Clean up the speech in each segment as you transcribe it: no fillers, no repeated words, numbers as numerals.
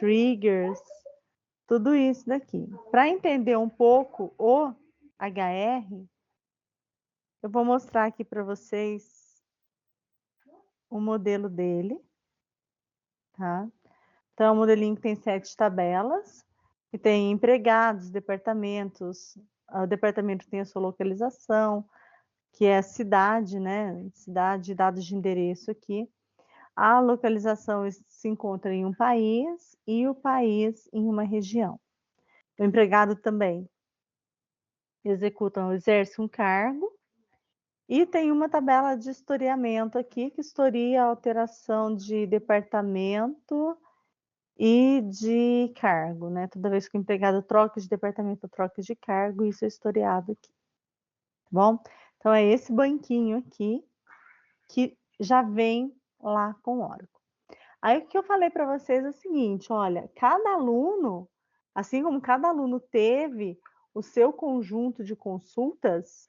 triggers, tudo isso daqui. Para entender um pouco o HR, eu vou mostrar aqui para vocês o modelo dele, tá? Então, é um modelinho que tem 7 tabelas, e tem empregados, departamentos, o departamento tem a sua localização, que é a cidade, né? Cidade, dados de endereço aqui. A localização se encontra em um país e o país em uma região. O empregado também exerce um cargo e tem uma tabela de historiamento aqui que historia a alteração de departamento e de cargo, né? Toda vez que o empregado troca de departamento, troca de cargo, isso é historiado aqui, tá bom? Então é esse banquinho aqui que já vem lá com o Oracle. Aí o que eu falei para vocês é o seguinte, olha, cada aluno, assim como cada aluno teve o seu conjunto de consultas,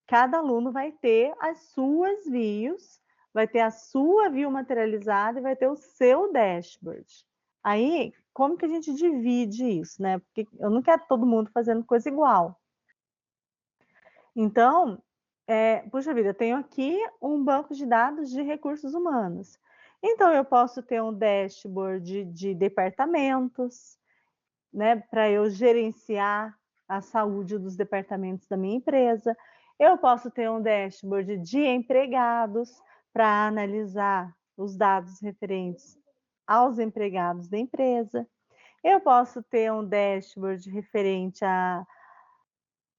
cada aluno vai ter as suas views, vai ter a sua view materializada e vai ter o seu dashboard. Aí, como que a gente divide isso, né? Porque eu não quero todo mundo fazendo coisa igual. Então, puxa vida, eu tenho aqui um banco de dados de recursos humanos. Então, eu posso ter um dashboard de departamentos, né, para eu gerenciar a saúde dos departamentos da minha empresa. Eu posso ter um dashboard de empregados para analisar os dados referentes aos empregados da empresa. Eu posso ter um dashboard referente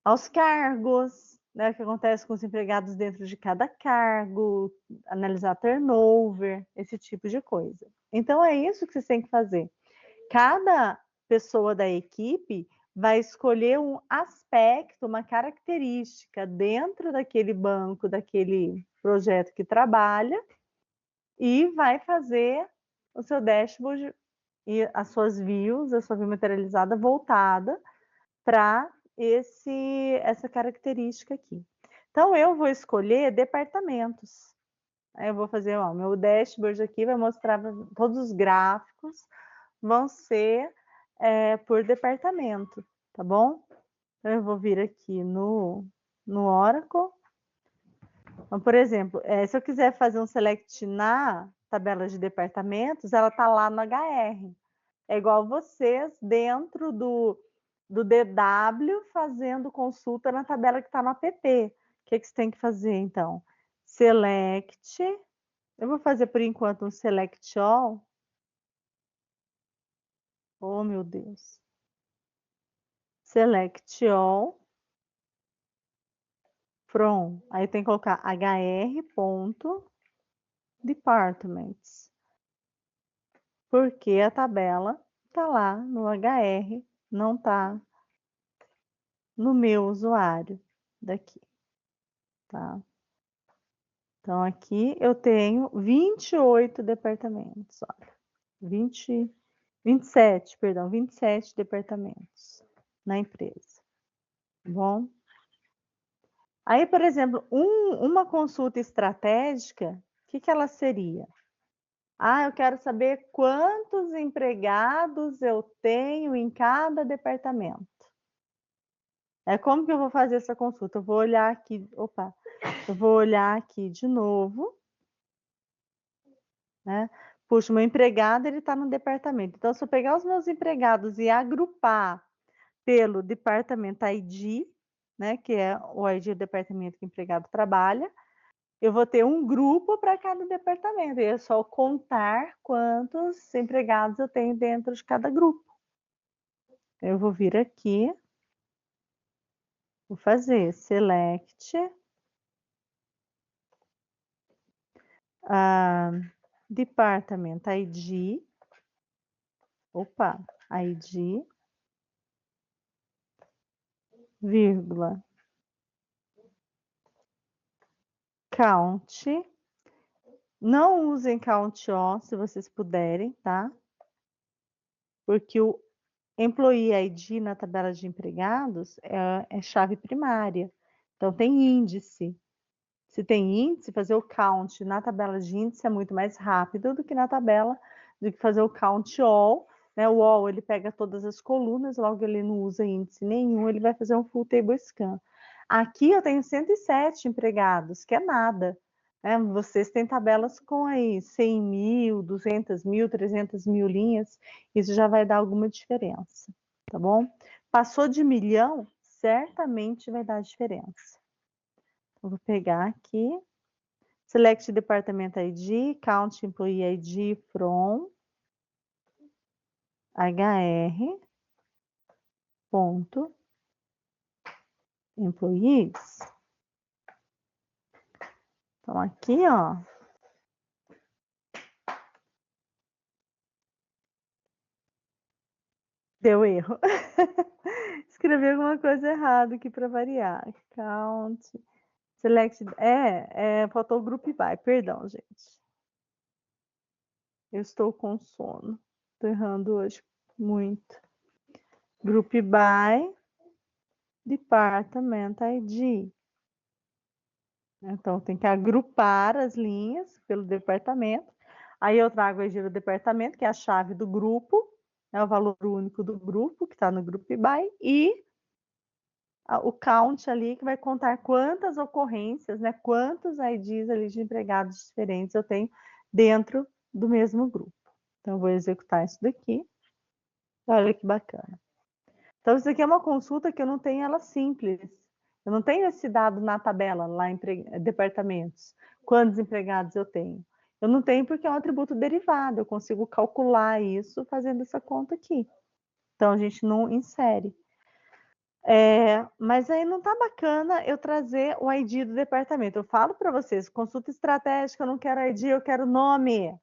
aos cargos, né, o que acontece com os empregados dentro de cada cargo, analisar turnover, esse tipo de coisa. Então, é isso que vocês têm que fazer. Cada pessoa da equipe vai escolher um aspecto, uma característica dentro daquele banco, daquele projeto que trabalha, e vai fazer o seu dashboard e as suas views, a sua view materializada voltada para essa característica aqui. Então, eu vou escolher departamentos. Aí eu vou fazer, ó, meu dashboard aqui vai mostrar todos os gráficos, vão ser por departamento, tá bom? Então, eu vou vir aqui no Oracle. Então, por exemplo, se eu quiser fazer um select na tabela de departamentos, ela tá lá no HR. É igual vocês dentro do DW fazendo consulta na tabela que está no app. O que você tem que fazer, então? Select. Eu vou fazer, por enquanto, um select all. Oh, meu Deus. Select all. From. Aí tem que colocar hr.departments. Porque a tabela está lá no HR, não está no meu usuário daqui, tá? Então, aqui eu tenho 28 departamentos, olha. 27 departamentos na empresa, tá bom? Aí, por exemplo, uma consulta estratégica, o que ela seria? Ah, eu quero saber quantos empregados eu tenho em cada departamento. Como que eu vou fazer essa consulta? Eu vou olhar aqui, eu vou olhar aqui de novo, né? Puxa, meu empregado, ele está no departamento. Então, se eu pegar os meus empregados e agrupar pelo departamento ID, né, que é o ID do departamento que o empregado trabalha, eu vou ter um grupo para cada departamento. E é só contar quantos empregados eu tenho dentro de cada grupo. Eu vou vir aqui, vou fazer select, departamento ID, ID, vírgula, count. Não usem count ó, se vocês puderem, tá? Porque o employee ID na tabela de empregados é chave primária. Então, tem índice. Se tem índice, fazer o count na tabela de índice é muito mais rápido do que na tabela, do que fazer o count all, né? O all, ele pega todas as colunas, logo ele não usa índice nenhum, ele vai fazer um full table scan. Aqui eu tenho 107 empregados, que é nada. Né? Vocês têm tabelas com aí 100 mil, 200 mil, 300 mil linhas, isso já vai dar alguma diferença, tá bom? Passou de 1.000.000, certamente vai dar diferença. Eu vou pegar aqui, Select Department ID, Count Employee ID from HR ponto employees. Então, aqui, ó, deu erro. Escrevi alguma coisa errada aqui para variar. Count, select, faltou o group by, perdão, gente. Eu estou com sono. Estou errando hoje muito. Group by, Department ID. Então, tem que agrupar as linhas pelo departamento. Aí eu trago a ID do departamento, que é a chave do grupo, é o valor único do grupo, que está no Group By, e o count ali, que vai contar quantas ocorrências, né, quantos IDs ali de empregados diferentes eu tenho dentro do mesmo grupo. Então, eu vou executar isso daqui. Olha que bacana. Então, isso aqui é uma consulta que eu não tenho ela simples. Eu não tenho esse dado na tabela, lá em departamentos. Quantos empregados eu tenho? Eu não tenho porque é um atributo derivado. Eu consigo calcular isso fazendo essa conta aqui. Então, a gente não insere. Mas aí não tá bacana eu trazer o ID do departamento. Eu falo para vocês, consulta estratégica, eu não quero ID, eu quero nome.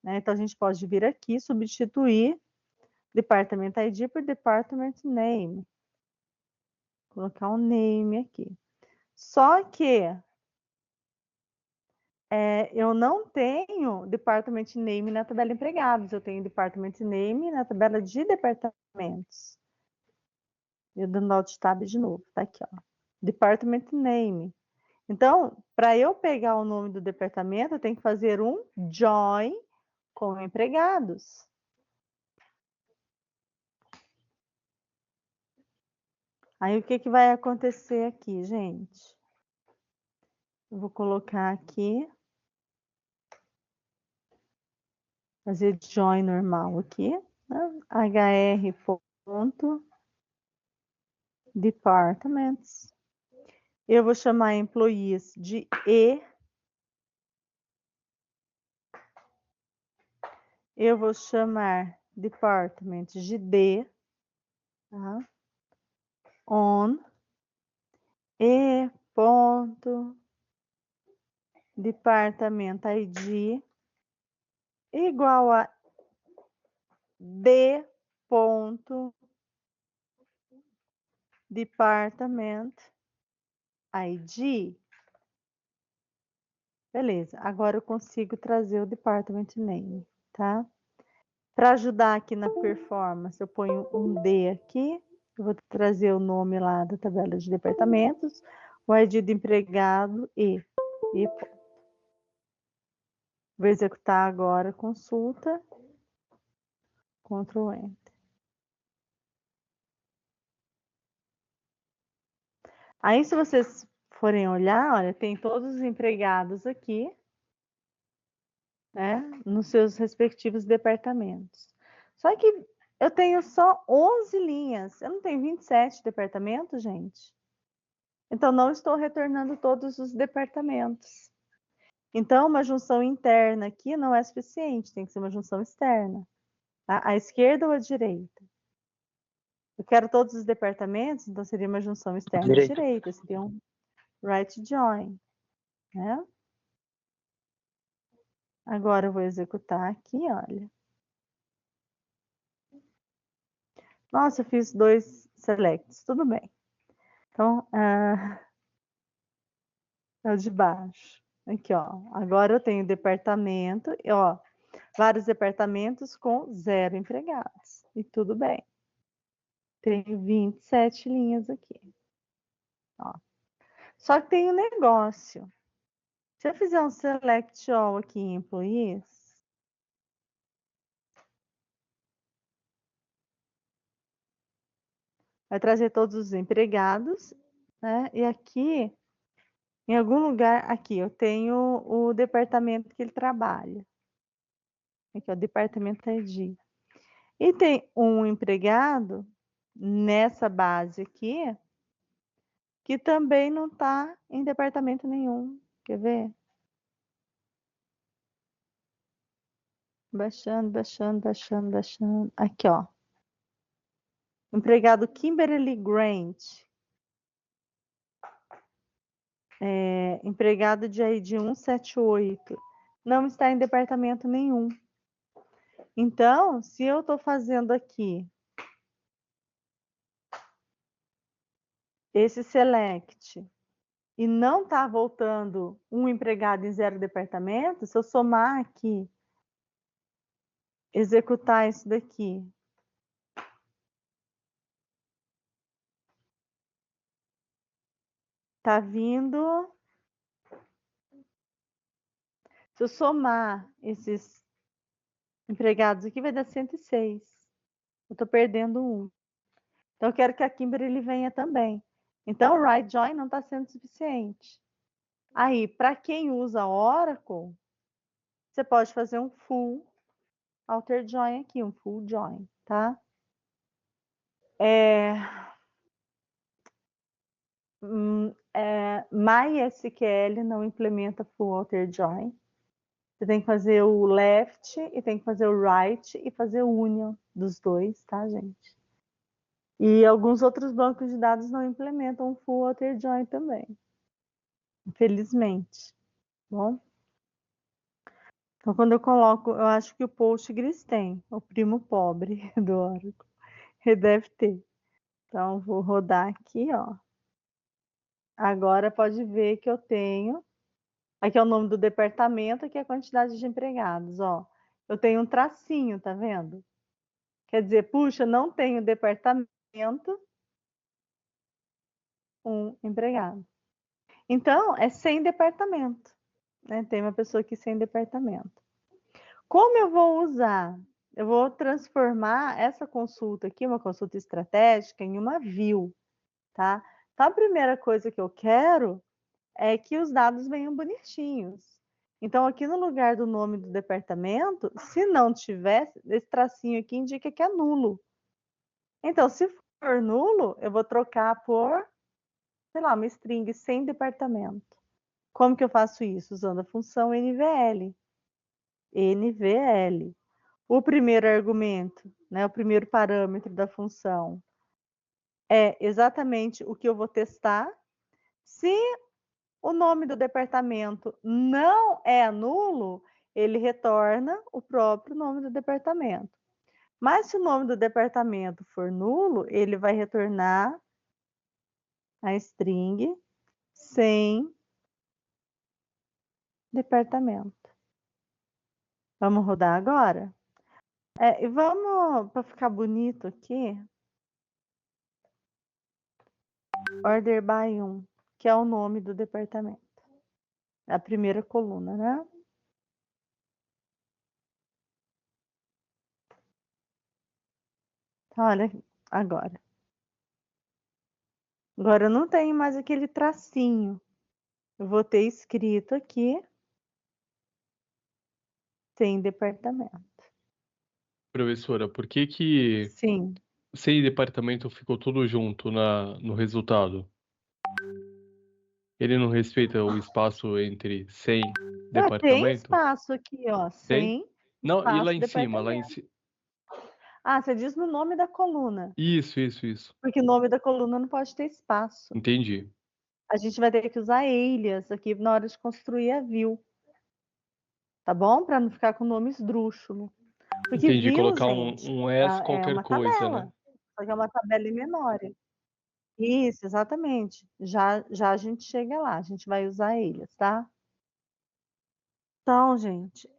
Né? Então, a gente pode vir aqui, substituir Department ID por Department Name. Colocar um name aqui. Só que eu não tenho Department Name na tabela empregados, eu tenho Department Name na tabela de departamentos. Eu dando Alt Tab de novo, tá aqui, ó. Department Name. Então, para eu pegar o nome do departamento, eu tenho que fazer um join com empregados. Aí, o que, que vai acontecer aqui, gente? Eu vou colocar aqui, fazer join normal aqui, né? hr.departments. Eu vou chamar employees de E. Eu vou chamar department de D. Tá? On E ponto departamento ID igual a D ponto department ID. Beleza, agora eu consigo trazer o department name, tá? Para ajudar aqui na performance, eu ponho um D aqui, eu vou trazer o nome lá da tabela de departamentos, o ID do empregado e vou executar agora a consulta, Ctrl Enter. Aí, se vocês forem olhar, olha, tem todos os empregados aqui, né, nos seus respectivos departamentos. Só que eu tenho só 11 linhas, eu não tenho 27 departamentos, gente. Então, não estou retornando todos os departamentos. Então, uma junção interna aqui não é suficiente, tem que ser uma junção externa. Tá? À esquerda ou à direita? Eu quero todos os departamentos, então seria uma junção externa à direita, seria um right join. Né? Agora eu vou executar aqui, olha. Nossa, eu fiz 2 selects, tudo bem. Então, é o de baixo. Aqui, ó. Agora eu tenho departamento, e, ó, vários departamentos com 0 empregados. E tudo bem. Tenho 27 linhas aqui. Ó. Só que tem um negócio. Se eu fizer um select all aqui em employees, vai trazer todos os empregados, né? E aqui, em algum lugar, aqui eu tenho o departamento que ele trabalha. Aqui, ó, departamento ID. E tem um empregado nessa base aqui que também não está em departamento nenhum. Quer ver? Baixando, baixando, baixando, baixando. Aqui, ó. Empregado Kimberly Grant. Empregado de ID 178. Não está em departamento nenhum. Então, se eu estou fazendo aqui esse select e não está voltando um empregado em 0 departamento, se eu somar aqui, executar isso daqui, tá vindo. Se eu somar esses empregados aqui, vai dar 106. Eu estou perdendo um. Então, eu quero que a Kimberly venha também. Então, o right join não está sendo suficiente. Aí, para quem usa Oracle, você pode fazer um full alter join aqui, um full join, tá? MySQL não implementa full alter join. Você tem que fazer o left e tem que fazer o right e fazer o union dos dois, tá, gente? E alguns outros bancos de dados não implementam full alter join também, infelizmente. Bom? Então, quando eu coloco, eu acho que o Postgres tem, o primo pobre do Oracle. Ele deve ter. Então, vou rodar aqui, ó. Agora pode ver que eu tenho. Aqui é o nome do departamento, aqui é a quantidade de empregados, ó. Eu tenho um tracinho, tá vendo? Quer dizer, puxa, não tenho departamento, um empregado. Então, é sem departamento, né? Tem uma pessoa aqui sem departamento. Como eu vou usar? Eu vou transformar essa consulta aqui, uma consulta estratégica, em uma view, tá? Então, a primeira coisa que eu quero é que os dados venham bonitinhos. Então, aqui no lugar do nome do departamento, se não tiver, esse tracinho aqui indica que é nulo. Então, se for nulo, eu vou trocar por, sei lá, uma string sem departamento. Como que eu faço isso? Usando a função NVL. NVL. O primeiro argumento, né, o primeiro parâmetro da função é exatamente o que eu vou testar. Se o nome do departamento não é nulo, ele retorna o próprio nome do departamento. Mas se o nome do departamento for nulo, ele vai retornar a string sem departamento. Vamos rodar agora? E vamos, para ficar bonito aqui, order by 1, que é o nome do departamento. A primeira coluna, né? Então, olha agora. Agora eu não tenho mais aquele tracinho. Eu vou ter escrito aqui sem departamento. Professora, por que Sim. sem departamento ficou tudo junto no resultado? Ele não respeita o espaço entre sem Tem departamento? espaço aqui, ó, Tem? sem Não, e lá espaço em cima, lá em departamento. cima. Ah, você diz no nome da coluna, Isso. porque o nome da coluna não pode ter espaço. Entendi. A gente vai ter que usar alias aqui na hora de construir a view, tá bom? Para não ficar com nome esdrúxulo. Porque Entendi. view, Colocar gente, um S é qualquer uma coisa, né? tabela, só que é uma tabela em memória. Isso, exatamente. Já a gente chega lá, a gente vai usar alias, tá? Então, gente,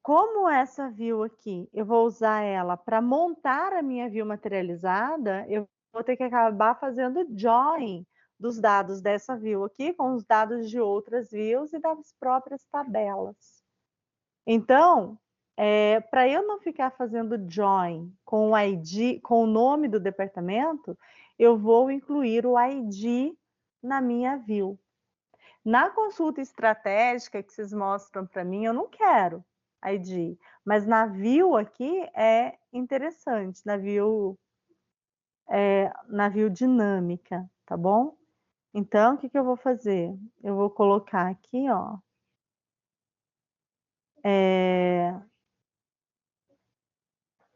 como essa view aqui, eu vou usar ela para montar a minha view materializada, eu vou ter que acabar fazendo join dos dados dessa view aqui com os dados de outras views e das próprias tabelas. Então, para eu não ficar fazendo join com o ID, com o nome do departamento, eu vou incluir o ID na minha view. Na consulta estratégica que vocês mostram para mim, eu não quero ID, mas na view aqui é interessante, na view dinâmica, tá bom? Então, o que que eu vou fazer? Eu vou colocar aqui, ó,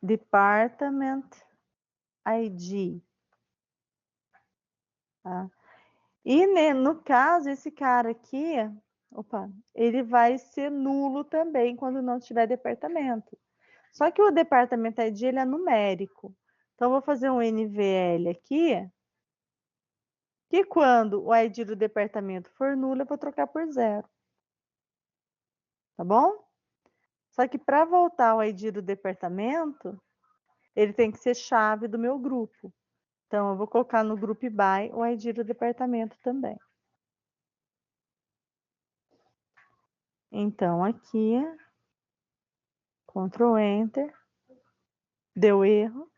Department ID, tá? E no caso, esse cara aqui, opa, ele vai ser nulo também quando não tiver departamento. Só que o departamento ID ele é numérico. Então, eu vou fazer um NVL aqui, que quando o ID do departamento for nulo, eu vou trocar por 0. Tá bom? Só que para voltar o ID do departamento, ele tem que ser chave do meu grupo. Então, eu vou colocar no group by o ID do departamento também. Então, aqui, Ctrl Enter, deu erro.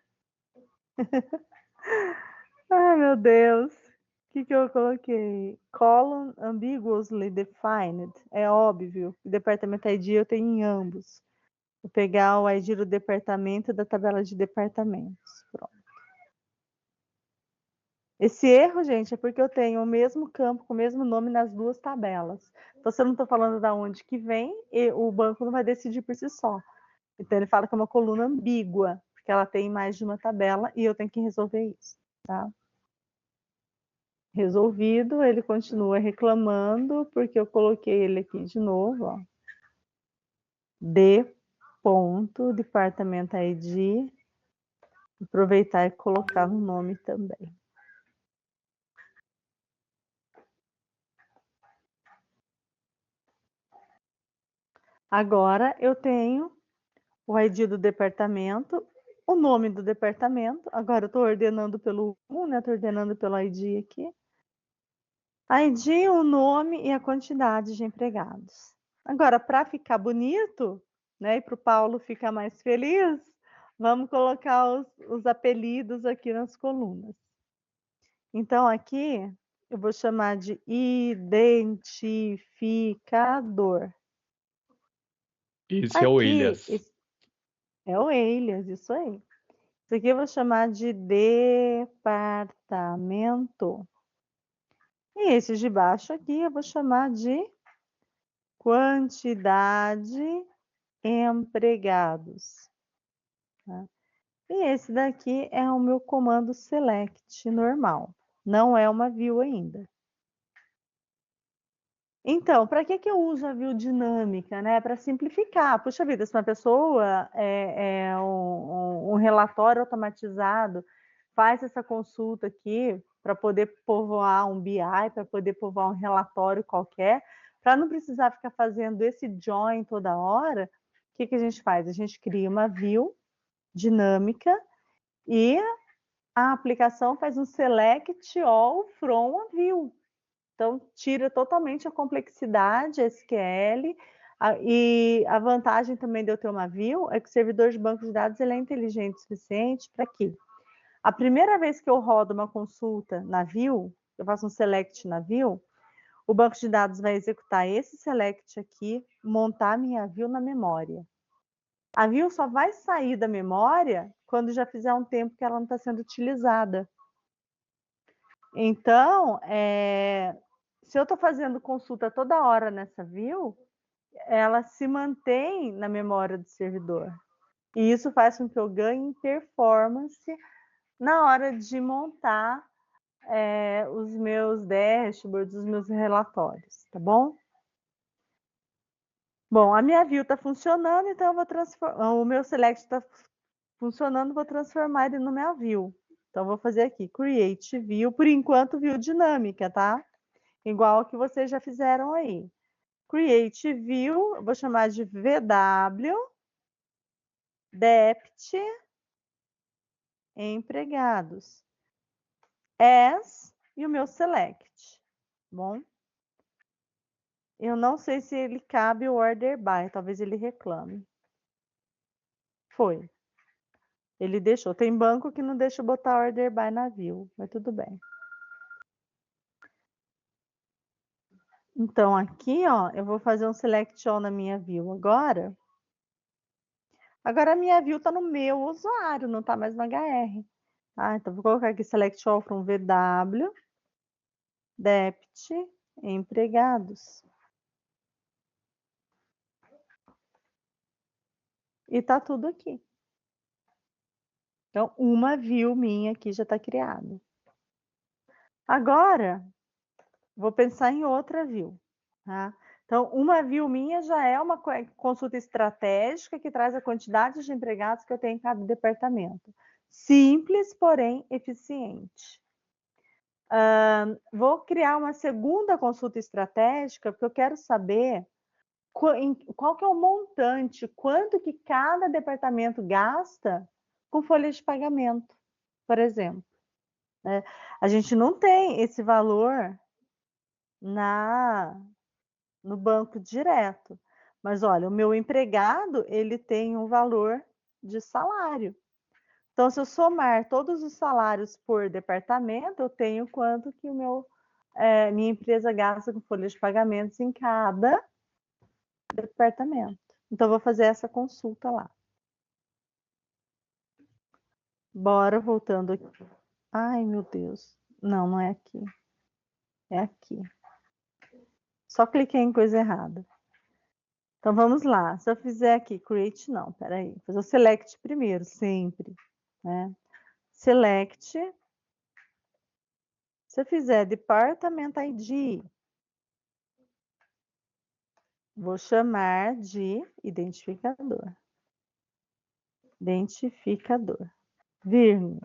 Ai, meu Deus. O que que eu coloquei? Column ambiguously defined. É óbvio. O departamento ID eu tenho em ambos. Vou pegar o ID do departamento da tabela de departamentos. Pronto. Esse erro, gente, é porque eu tenho o mesmo campo com o mesmo nome nas duas tabelas. Então, se eu não estou falando da onde que vem, o banco não vai decidir por si só. Então, ele fala que é uma coluna ambígua, porque ela tem mais de uma tabela e eu tenho que resolver isso, tá? Resolvido, ele continua reclamando, porque eu coloquei ele aqui de novo, ó. D ponto, departamento ID, aproveitar e colocar no nome também. Agora eu tenho o ID do departamento, o nome do departamento. Agora eu estou ordenando pelo 1, né? Estou ordenando pelo ID aqui. ID, o nome e a quantidade de empregados. Agora, para ficar bonito, né? E para o Paulo ficar mais feliz, vamos colocar os apelidos aqui nas colunas. Então, aqui eu vou chamar de identificador. Esse é o Aqui, alias. é o alias, isso aí. Isso aqui eu vou chamar de departamento. E esse de baixo aqui eu vou chamar de quantidade empregados. Tá? E esse daqui é o meu comando select normal. Não é uma view ainda. Então, para que eu uso a view dinâmica? Né? Para simplificar. Puxa vida, se uma pessoa um relatório automatizado faz essa consulta aqui para poder povoar um BI, para poder povoar um relatório qualquer, para não precisar ficar fazendo esse join toda hora, o que, que a gente faz? A gente cria uma view dinâmica e a aplicação faz um select all from a view. Então, tira totalmente a complexidade SQL. E a vantagem também de eu ter uma view é que o servidor de banco de dados ele é inteligente o suficiente para quê? A primeira vez que eu rodo uma consulta na view, eu faço um select na view, o banco de dados vai executar esse select aqui, montar minha view na memória. A view só vai sair da memória quando já fizer um tempo que ela não está sendo utilizada. Então, se eu estou fazendo consulta toda hora nessa view, ela se mantém na memória do servidor. E isso faz com que eu ganhe performance na hora de montar os meus dashboards, os meus relatórios, tá bom? Bom, a minha view está funcionando, então eu vou transformar. O meu select está funcionando, vou transformar ele no minha view. Então, vou fazer aqui, create view, por enquanto, view dinâmica, tá? Igual que vocês já fizeram aí. Create view, vou chamar de VW, dept, empregados, as e o meu select, bom? Eu não sei se ele cabe o order by, talvez ele reclame. Foi. Ele deixou. Tem banco que não deixa eu botar order by navio, mas tudo bem. Então, aqui, ó, eu vou fazer um select all na minha view agora. Agora a minha view tá no meu usuário, não tá mais no HR. Ah, então vou colocar aqui select all from VW, dept, empregados. E tá tudo aqui. Então, uma view minha aqui já está criada. Agora, vou pensar em outra view. Tá? Então, uma view minha já é uma consulta estratégica que traz a quantidade de empregados que eu tenho em cada departamento. Simples, porém eficiente. Vou criar uma segunda consulta estratégica, porque eu quero saber qual que é o montante, quanto que cada departamento gasta com folha de pagamento, por exemplo. Né? A gente não tem esse valor no banco direto. Mas olha, o meu empregado, ele tem um valor de salário. Então, se eu somar todos os salários por departamento, eu tenho quanto que minha empresa gasta com folha de pagamentos em cada departamento. Então, eu vou fazer essa consulta lá. Bora, voltando aqui. Ai, meu Deus. Não, não é aqui. É aqui. Só cliquei em coisa errada. Então, vamos lá. Se eu fizer aqui, create, não, peraí. Vou fazer o select primeiro, sempre. Né? Select. Se eu fizer Department ID, vou chamar de identificador. Identificador. Vírgula.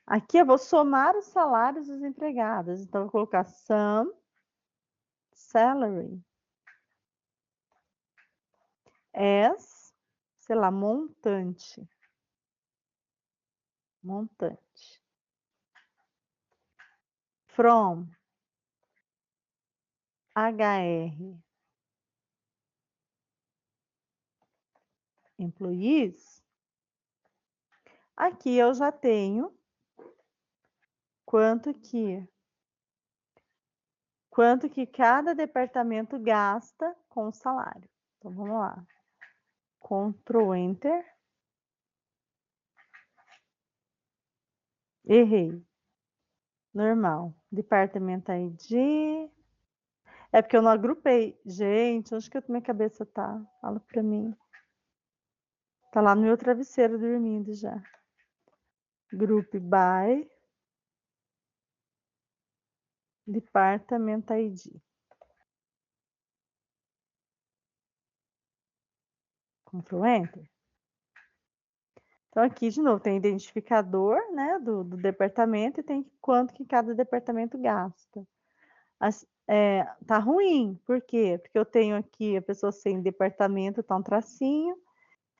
Aqui eu vou somar os salários dos empregados. Então, eu vou colocar sum salary as, sei lá, montante. Montante. From HR employees. Aqui eu já tenho quanto que cada departamento gasta com o salário. Então, vamos lá. Ctrl Enter. Errei. Normal. Department ID. É porque eu não agrupei. Gente, onde que minha cabeça tá? Fala pra mim. Tá lá no meu travesseiro dormindo já. Group by Department ID. Ctrl Enter. Então, aqui, de novo, tem identificador, né, do departamento e tem quanto que cada departamento gasta. Tá ruim, por quê? Porque eu tenho aqui a pessoa sem departamento, tá um tracinho,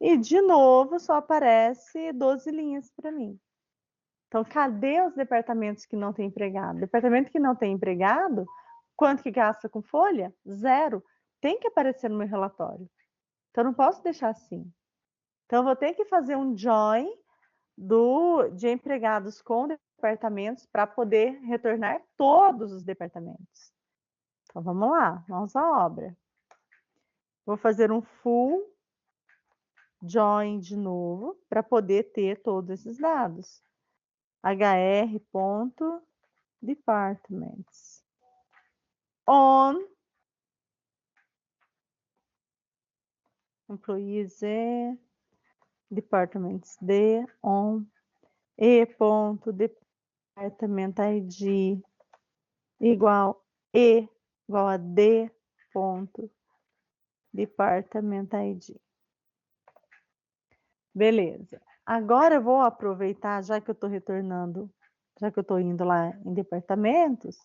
e, de novo, só aparece 12 linhas para mim. Então, cadê os departamentos que não têm empregado? Departamento que não tem empregado, quanto que gasta com folha? 0. Tem que aparecer no meu relatório. Então, eu não posso deixar assim. Então, eu vou ter que fazer um join de empregados com departamentos para poder retornar todos os departamentos. Então, vamos lá, mãos à obra. Vou fazer um full join de novo para poder ter todos esses dados. hr.departments on employees departments d on e.department id igual a d.department id. Beleza. Agora eu vou aproveitar, já que eu estou retornando, já que eu estou indo lá em departamentos,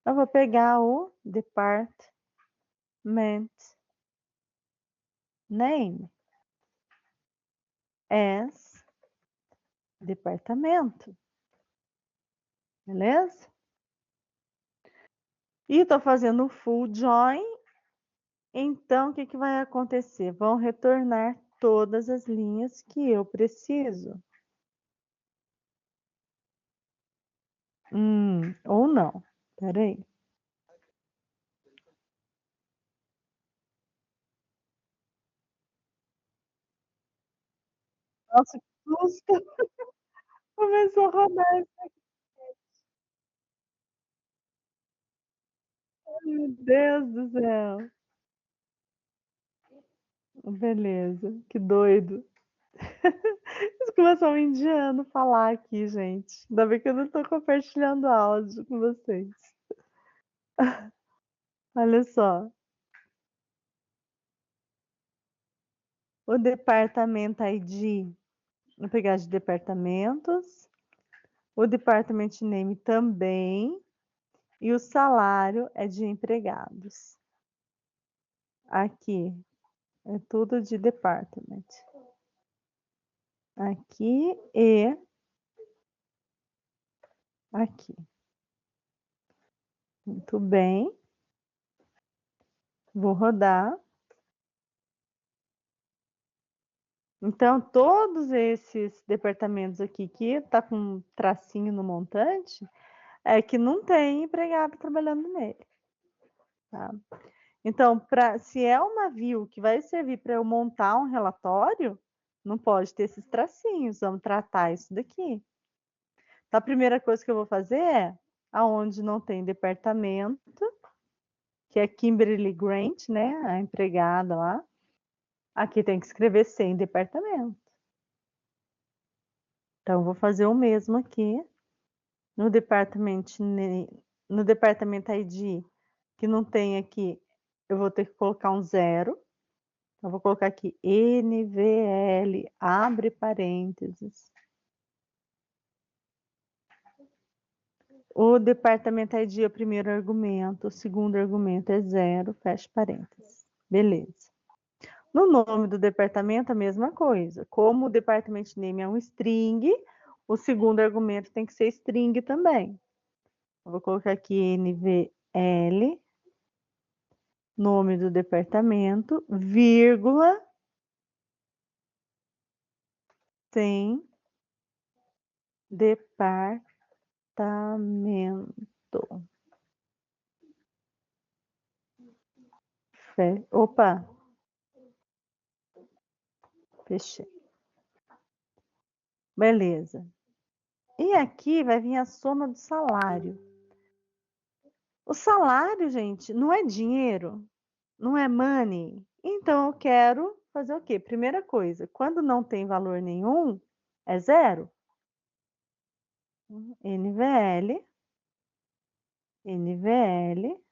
eu vou pegar o department name as departamento. Beleza? E estou fazendo o full join. Então, o que vai acontecer? Vão retornar todas as linhas que eu preciso. Ou não. Espera aí. Nossa, que susto! Começou a rodar. Meu Deus do céu. Beleza, que doido. Começou um indiano falar aqui, gente. Ainda bem que eu não tô compartilhando áudio com vocês. Olha só. O departamento ID, vou pegar de departamentos. O department name também. E o salário é de empregados. Aqui é tudo de department. Aqui e aqui. Muito bem. Vou rodar. Então, todos esses departamentos aqui que tá com um tracinho no montante, é que não tem empregado trabalhando nele. Tá? Então, se é uma view que vai servir para eu montar um relatório, não pode ter esses tracinhos. Vamos tratar isso daqui. Então, a primeira coisa que eu vou fazer é, aonde não tem departamento, que é Kimberly Grant, né? A empregada lá. Aqui tem que escrever sem departamento. Então, vou fazer o mesmo aqui. No departamento ID, que não tem aqui, eu vou ter que colocar um 0. Eu vou colocar aqui NVL, abre parênteses. O departamento ID é o primeiro argumento, o segundo argumento é 0, fecha parênteses. Beleza. No nome do departamento, a mesma coisa. Como o department name é um string, o segundo argumento tem que ser string também. Eu vou colocar aqui NVL, nome do departamento, vírgula, sem departamento. Opa, fechei. Beleza. E aqui vai vir a soma do salário. O salário, gente, não é dinheiro, não é money. Então, eu quero fazer o quê? Primeira coisa, quando não tem valor nenhum, é 0. NVL, NVL,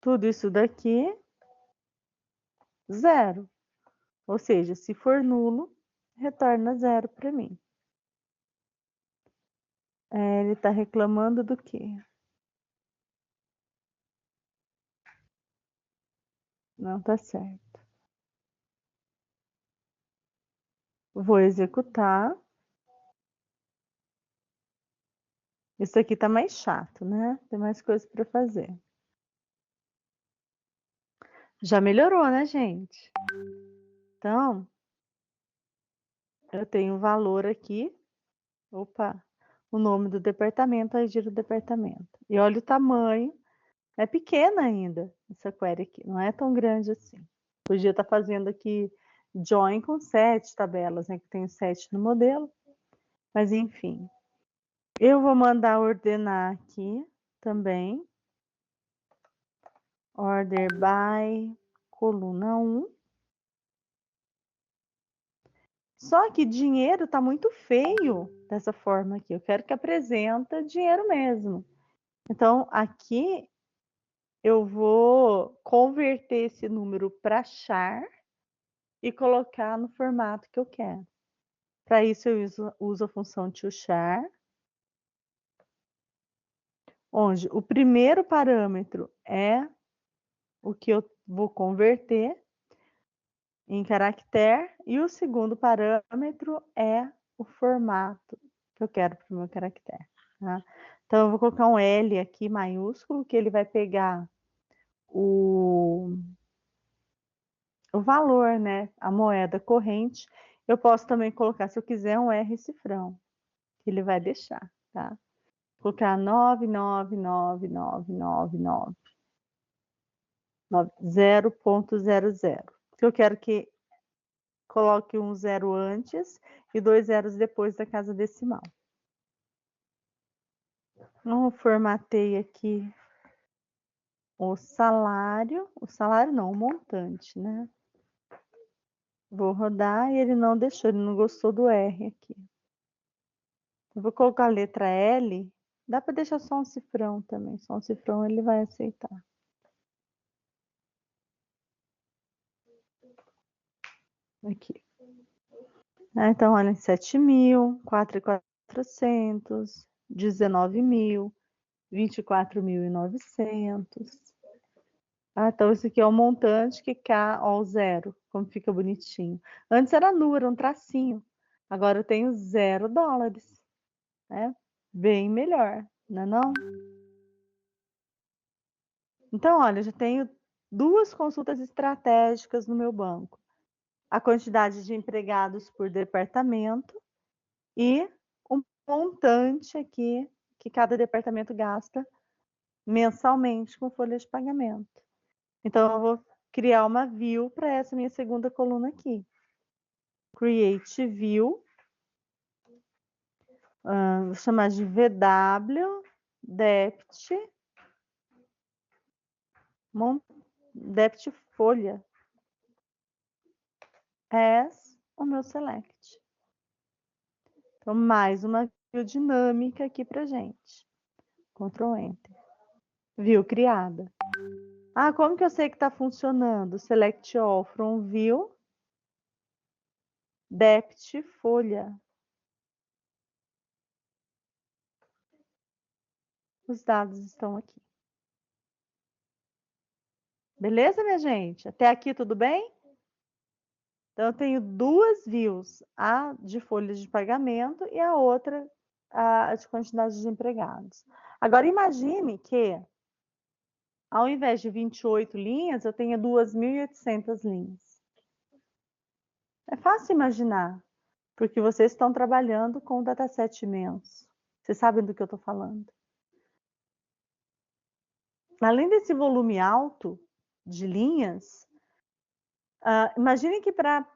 tudo isso daqui, 0. Ou seja, se for nulo, retorna 0 para mim. Ele está reclamando do quê? Não está certo. Vou executar. Isso aqui tá mais chato, né? Tem mais coisa para fazer. Já melhorou, né, gente? Então, eu tenho o valor aqui. Opa, o nome do departamento, a ID do departamento. E olha o tamanho. É pequena ainda essa query aqui. Não é tão grande assim. Podia estar fazendo aqui join com 7 tabelas, né? Que tem 7 no modelo. Mas, enfim. Eu vou mandar ordenar aqui também. Order by coluna 1. Só que dinheiro tá muito feio dessa forma aqui. Eu quero que apresenta dinheiro mesmo. Então, aqui eu vou converter esse número para char e colocar no formato que eu quero. Para isso, eu uso a função toChar, onde o primeiro parâmetro é o que eu vou converter em caractere e o segundo parâmetro é o formato que eu quero para o meu caractere. Tá? Então, eu vou colocar um L aqui maiúsculo, que ele vai pegar o o valor, né, a moeda corrente. Eu posso também colocar, se eu quiser, um R cifrão, que ele vai deixar, tá? Colocar 0.00. Se eu quero que coloque um zero antes e 2 zeros depois da casa decimal. Então, eu formatei aqui o salário não, o montante, né? Vou rodar e ele não deixou, ele não gostou do R aqui. Eu vou colocar a letra L, dá para deixar só um cifrão também, só um cifrão ele vai aceitar. Aqui. Então, olha, 7.000, 4.400, 19.000, 24.900. Ah, então esse aqui é o montante que cá, ó, o zero, como fica bonitinho. Antes era nu, era um tracinho. Agora eu tenho $0, né? Bem melhor, não é não? Então, olha, eu já tenho 2 consultas estratégicas no meu banco. A quantidade de empregados por departamento e o montante aqui que cada departamento gasta mensalmente com folha de pagamento. Então, eu vou criar uma view para essa minha segunda coluna aqui. Create view. Vou chamar de VW Dept folha as o meu select. Então, mais uma view dinâmica aqui para gente. Ctrl Enter. View criada. Ah, como que eu sei que está funcionando? Select all from view Dept folha. Os dados estão aqui. Beleza, minha gente? Até aqui tudo bem? Então, eu tenho 2 views, a de folhas de pagamento e a outra a de quantidade de empregados. Agora, imagine que, ao invés de 28 linhas, eu tenha 2.800 linhas. É fácil imaginar, porque vocês estão trabalhando com dataset imenso. Vocês sabem do que eu estou falando. Além desse volume alto de linhas, imagine que para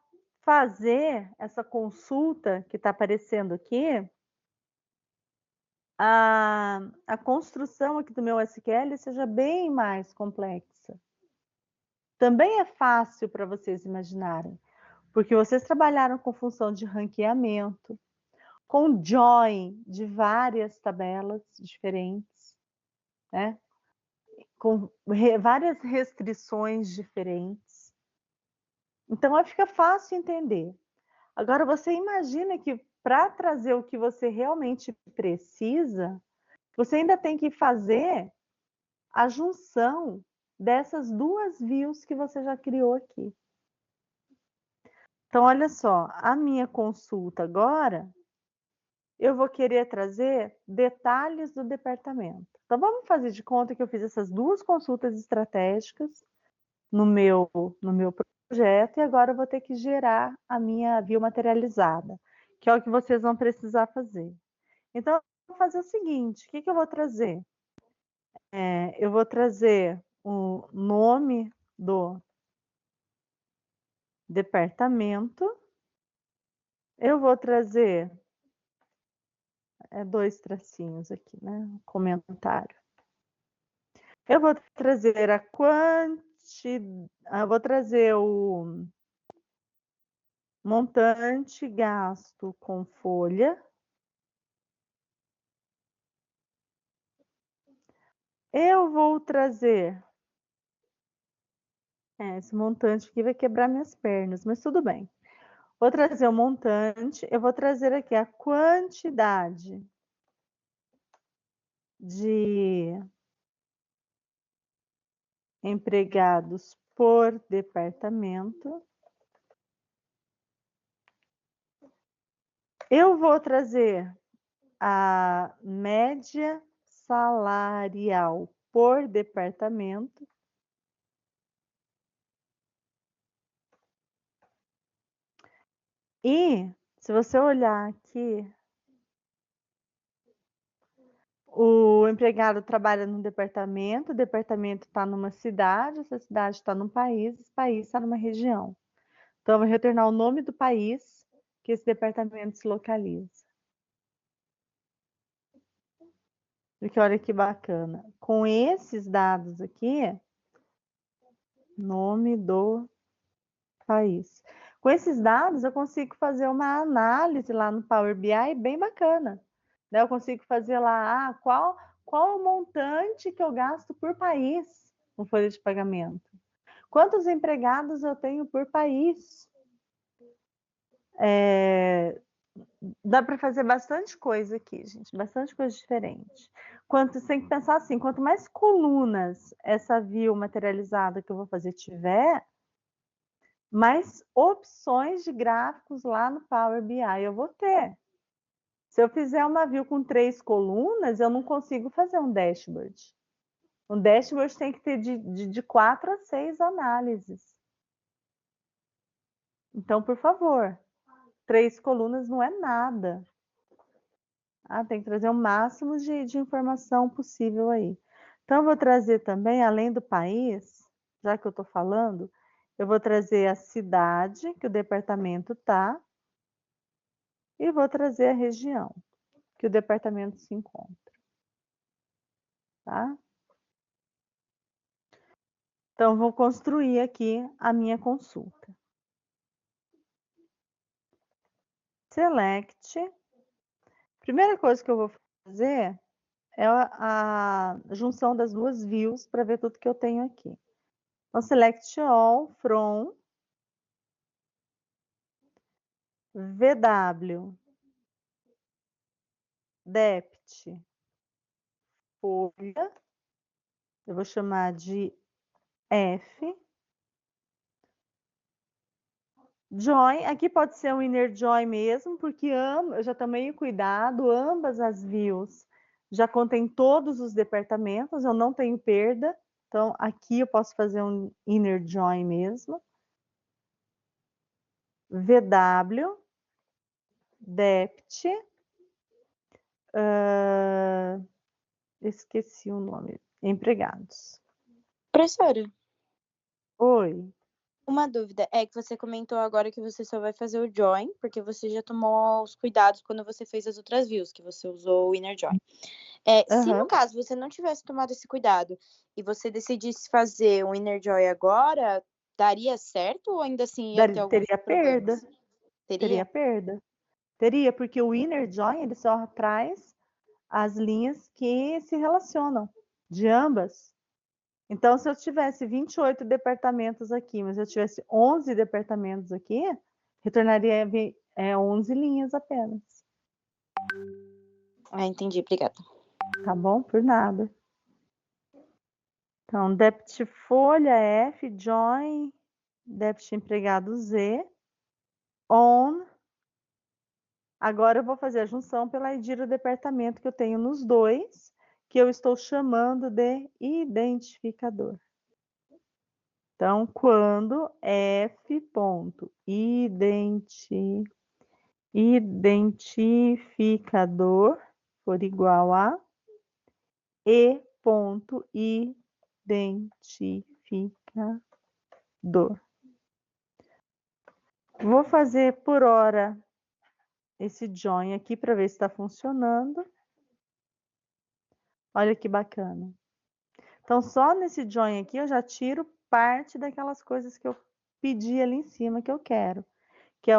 fazer essa consulta que está aparecendo aqui, a construção aqui do meu SQL seja bem mais complexa. Também é fácil para vocês imaginarem, porque vocês trabalharam com função de ranqueamento, com join de várias tabelas diferentes, né? Com várias restrições diferentes. Então, fica fácil entender. Agora, você imagina que para trazer o que você realmente precisa, você ainda tem que fazer a junção dessas 2 views que você já criou aqui. Então, olha só, a minha consulta agora, eu vou querer trazer detalhes do departamento. Então, vamos fazer de conta que eu fiz essas 2 consultas estratégicas no meu projeto e agora eu vou ter que gerar a minha view materializada, que é o que vocês vão precisar fazer. Então, eu vou fazer o seguinte, o que eu vou trazer? Eu vou trazer o nome do departamento. Eu vou trazer 2 tracinhos aqui, né? Comentário. Eu vou trazer a quantidade, vou trazer o montante gasto com folha. Eu vou trazer esse montante aqui vai quebrar minhas pernas, mas tudo bem. Vou trazer o montante, eu vou trazer aqui a quantidade de empregados por departamento. Eu vou trazer a média salarial por departamento. E se você olhar aqui, o empregado trabalha num departamento, o departamento está numa cidade, essa cidade está num país, esse país está numa região. Então, eu vou retornar o nome do país que esse departamento se localiza. Porque olha que bacana. Com esses dados aqui, nome do país. Com esses dados, eu consigo fazer uma análise lá no Power BI bem bacana. Né? Eu consigo fazer lá, qual é o montante que eu gasto por país no folha de pagamento? Quantos empregados eu tenho por país? Dá para fazer bastante coisa aqui, gente, bastante coisa diferente. Você tem que pensar assim, quanto mais colunas essa view materializada que eu vou fazer tiver, mais opções de gráficos lá no Power BI eu vou ter. Se eu fizer uma view com 3 colunas, eu não consigo fazer um dashboard. Um dashboard tem que ter de 4 a 6 análises. Então, por favor, 3 colunas não é nada. Tem que trazer o máximo de informação possível aí. Então, eu vou trazer também, além do país, já que eu estou falando, eu vou trazer a cidade que o departamento está e vou trazer a região que o departamento se encontra. Tá? Então, vou construir aqui a minha consulta. Select. Primeira coisa que eu vou fazer é a junção das duas views para ver tudo que eu tenho aqui. Então, select all from VW, Dept, folha, eu vou chamar de F. Join, aqui pode ser um inner join mesmo, porque eu já tomei cuidado, ambas as views já contém todos os departamentos, eu não tenho perda, então aqui eu posso fazer um inner join mesmo. VW, Dept, esqueci o nome, empregados. Professora, Oi. uma dúvida é que você comentou agora que você só vai fazer o join, porque você já tomou os cuidados quando você fez as outras views, que você usou o inner join. Se no caso você não tivesse tomado esse cuidado e você decidisse fazer um inner join agora, daria certo ou ainda assim ia ter alguns Teria problemas? perda. Teria perda. Teria, porque o inner join ele só traz as linhas que se relacionam de ambas. Então, se eu tivesse 28 departamentos aqui, mas eu tivesse 11 departamentos aqui, retornaria 11 linhas apenas. Entendi, obrigada. Tá bom? Por nada. Então, Dept folha F, join, Dept empregado Z, on. Agora eu vou fazer a junção pela ID do departamento que eu tenho nos dois, que eu estou chamando de identificador. Então, quando identificador for igual a e.identificador. Vou fazer por hora esse join aqui para ver se está funcionando. Olha que bacana. Então, só nesse join aqui eu já tiro parte daquelas coisas que eu pedi ali em cima que eu quero, que é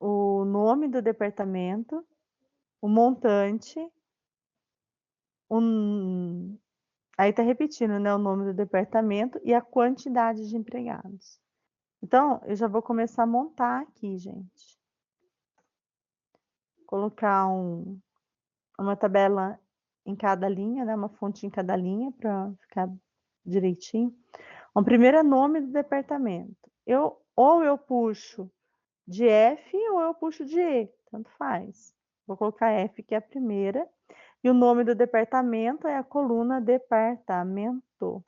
o nome do departamento, o montante, aí está repetindo, né, o nome do departamento e a quantidade de empregados. Então, eu já vou começar a montar aqui, gente. Colocar uma tabela em cada linha, né, uma fonte em cada linha para ficar direitinho. O primeiro é nome do departamento. Ou eu puxo de F ou eu puxo de E, tanto faz. Vou colocar F, que é a primeira, e o nome do departamento é a coluna departamento.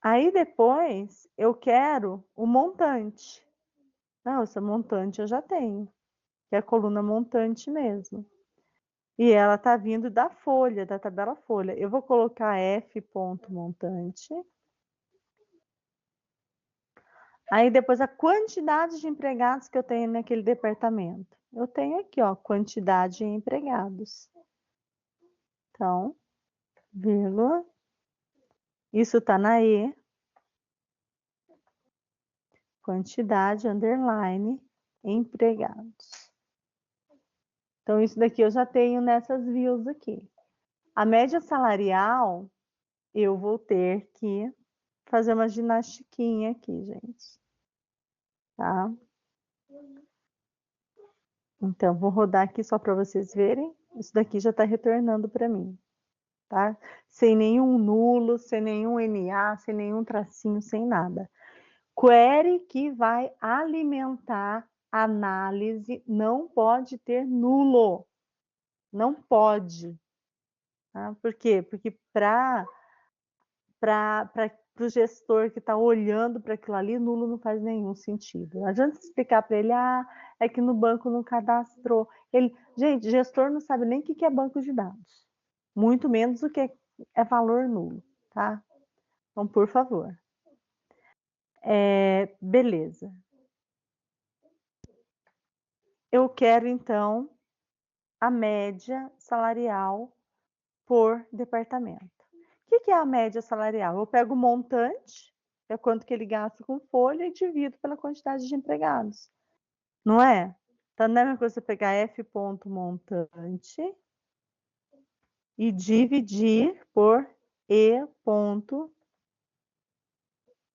Aí depois eu quero o montante. Não, essa montante eu já tenho, que é a coluna montante mesmo. E ela está vindo da folha, da tabela folha. Eu vou colocar F ponto montante. Aí depois a quantidade de empregados que eu tenho naquele departamento. Eu tenho aqui, ó, quantidade de empregados. Então, vírgula. Isso está na E. Quantidade, underline, empregados. Então, isso daqui eu já tenho nessas views aqui. A média salarial, eu vou ter que fazer uma ginastiquinha aqui, gente. Tá? Então, vou rodar aqui só para vocês verem. Isso daqui já está retornando para mim. Tá? Sem nenhum nulo, sem nenhum NA, sem nenhum tracinho, sem nada. Query que vai alimentar análise não pode ter nulo. Não pode. Tá? Por quê? Porque para o gestor que está olhando para aquilo ali, nulo não faz nenhum sentido. Não adianta explicar para ele, é que no banco não cadastrou. Gente, gestor não sabe nem o que é banco de dados. Muito menos o que é valor nulo, tá? Então, por favor. Beleza. Eu quero, então, a média salarial por departamento. O que é a média salarial? Eu pego o montante, é quanto que ele gasta com folha, e divido pela quantidade de empregados. Não é? Então, não é a mesma coisa você pegar F ponto montante e dividir por E ponto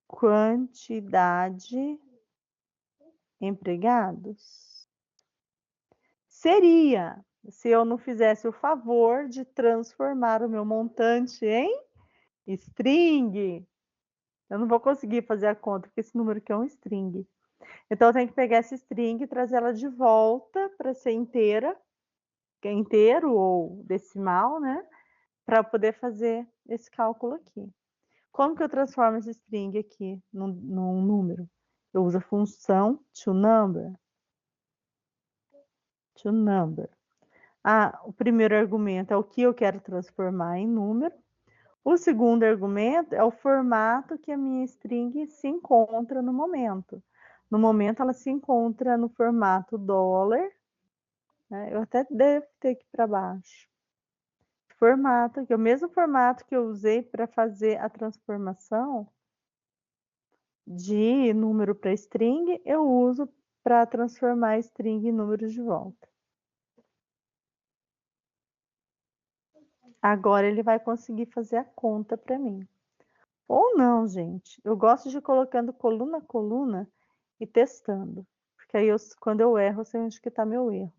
quantidade empregados. Seria, se eu não fizesse o favor de transformar o meu montante em string. Eu não vou conseguir fazer a conta, porque esse número aqui é um string. Então, eu tenho que pegar essa string e trazer ela de volta para ser inteira, que é inteiro ou decimal, né? Para poder fazer esse cálculo aqui. Como que eu transformo esse string aqui num número? Eu uso a função toNumber. toNumber. O primeiro argumento é o que eu quero transformar em número. O segundo argumento é o formato que a minha string se encontra no momento. No momento, ela se encontra no formato $, né? Eu até devo ter aqui para baixo. Formato, que é o mesmo formato que eu usei para fazer a transformação de número para string, eu uso para transformar string em números de volta. Agora ele vai conseguir fazer a conta para mim. Ou não, gente. Eu gosto de ir colocando coluna a coluna e testando. Porque aí, quando eu erro, eu sei onde que está meu erro.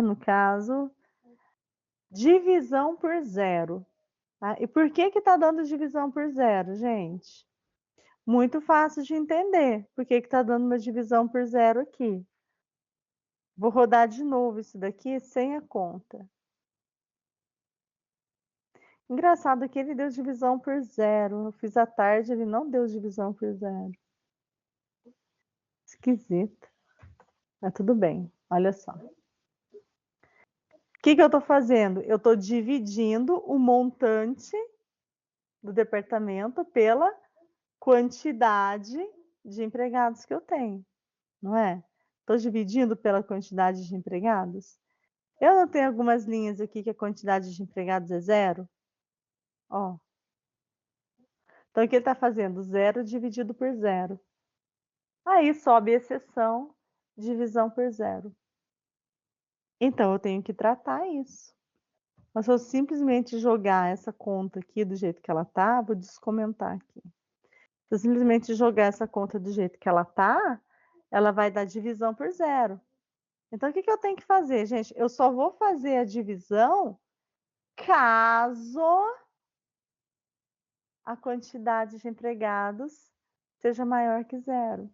No caso, divisão por zero. Tá? E por que está dando divisão por zero, gente? Muito fácil de entender. Por que está dando uma divisão por zero aqui? Vou rodar de novo isso daqui sem a conta. Engraçado que ele deu divisão por zero. Eu fiz à tarde, ele não deu divisão por zero. Esquisito. Mas tudo bem, olha só. O que eu estou fazendo? Eu estou dividindo o montante do departamento pela quantidade de empregados que eu tenho, não é? Estou dividindo pela quantidade de empregados. Eu não tenho algumas linhas aqui que a quantidade de empregados é zero? Ó. Então, o que ele está fazendo? Zero dividido por zero. Aí sobe exceção, divisão por zero. Então, eu tenho que tratar isso. Mas se eu simplesmente jogar essa conta aqui do jeito que ela tá, vou descomentar aqui. Se eu simplesmente jogar essa conta do jeito que ela tá, ela vai dar divisão por zero. Então, o que eu tenho que fazer, gente? Eu só vou fazer a divisão caso a quantidade de empregados seja maior que zero.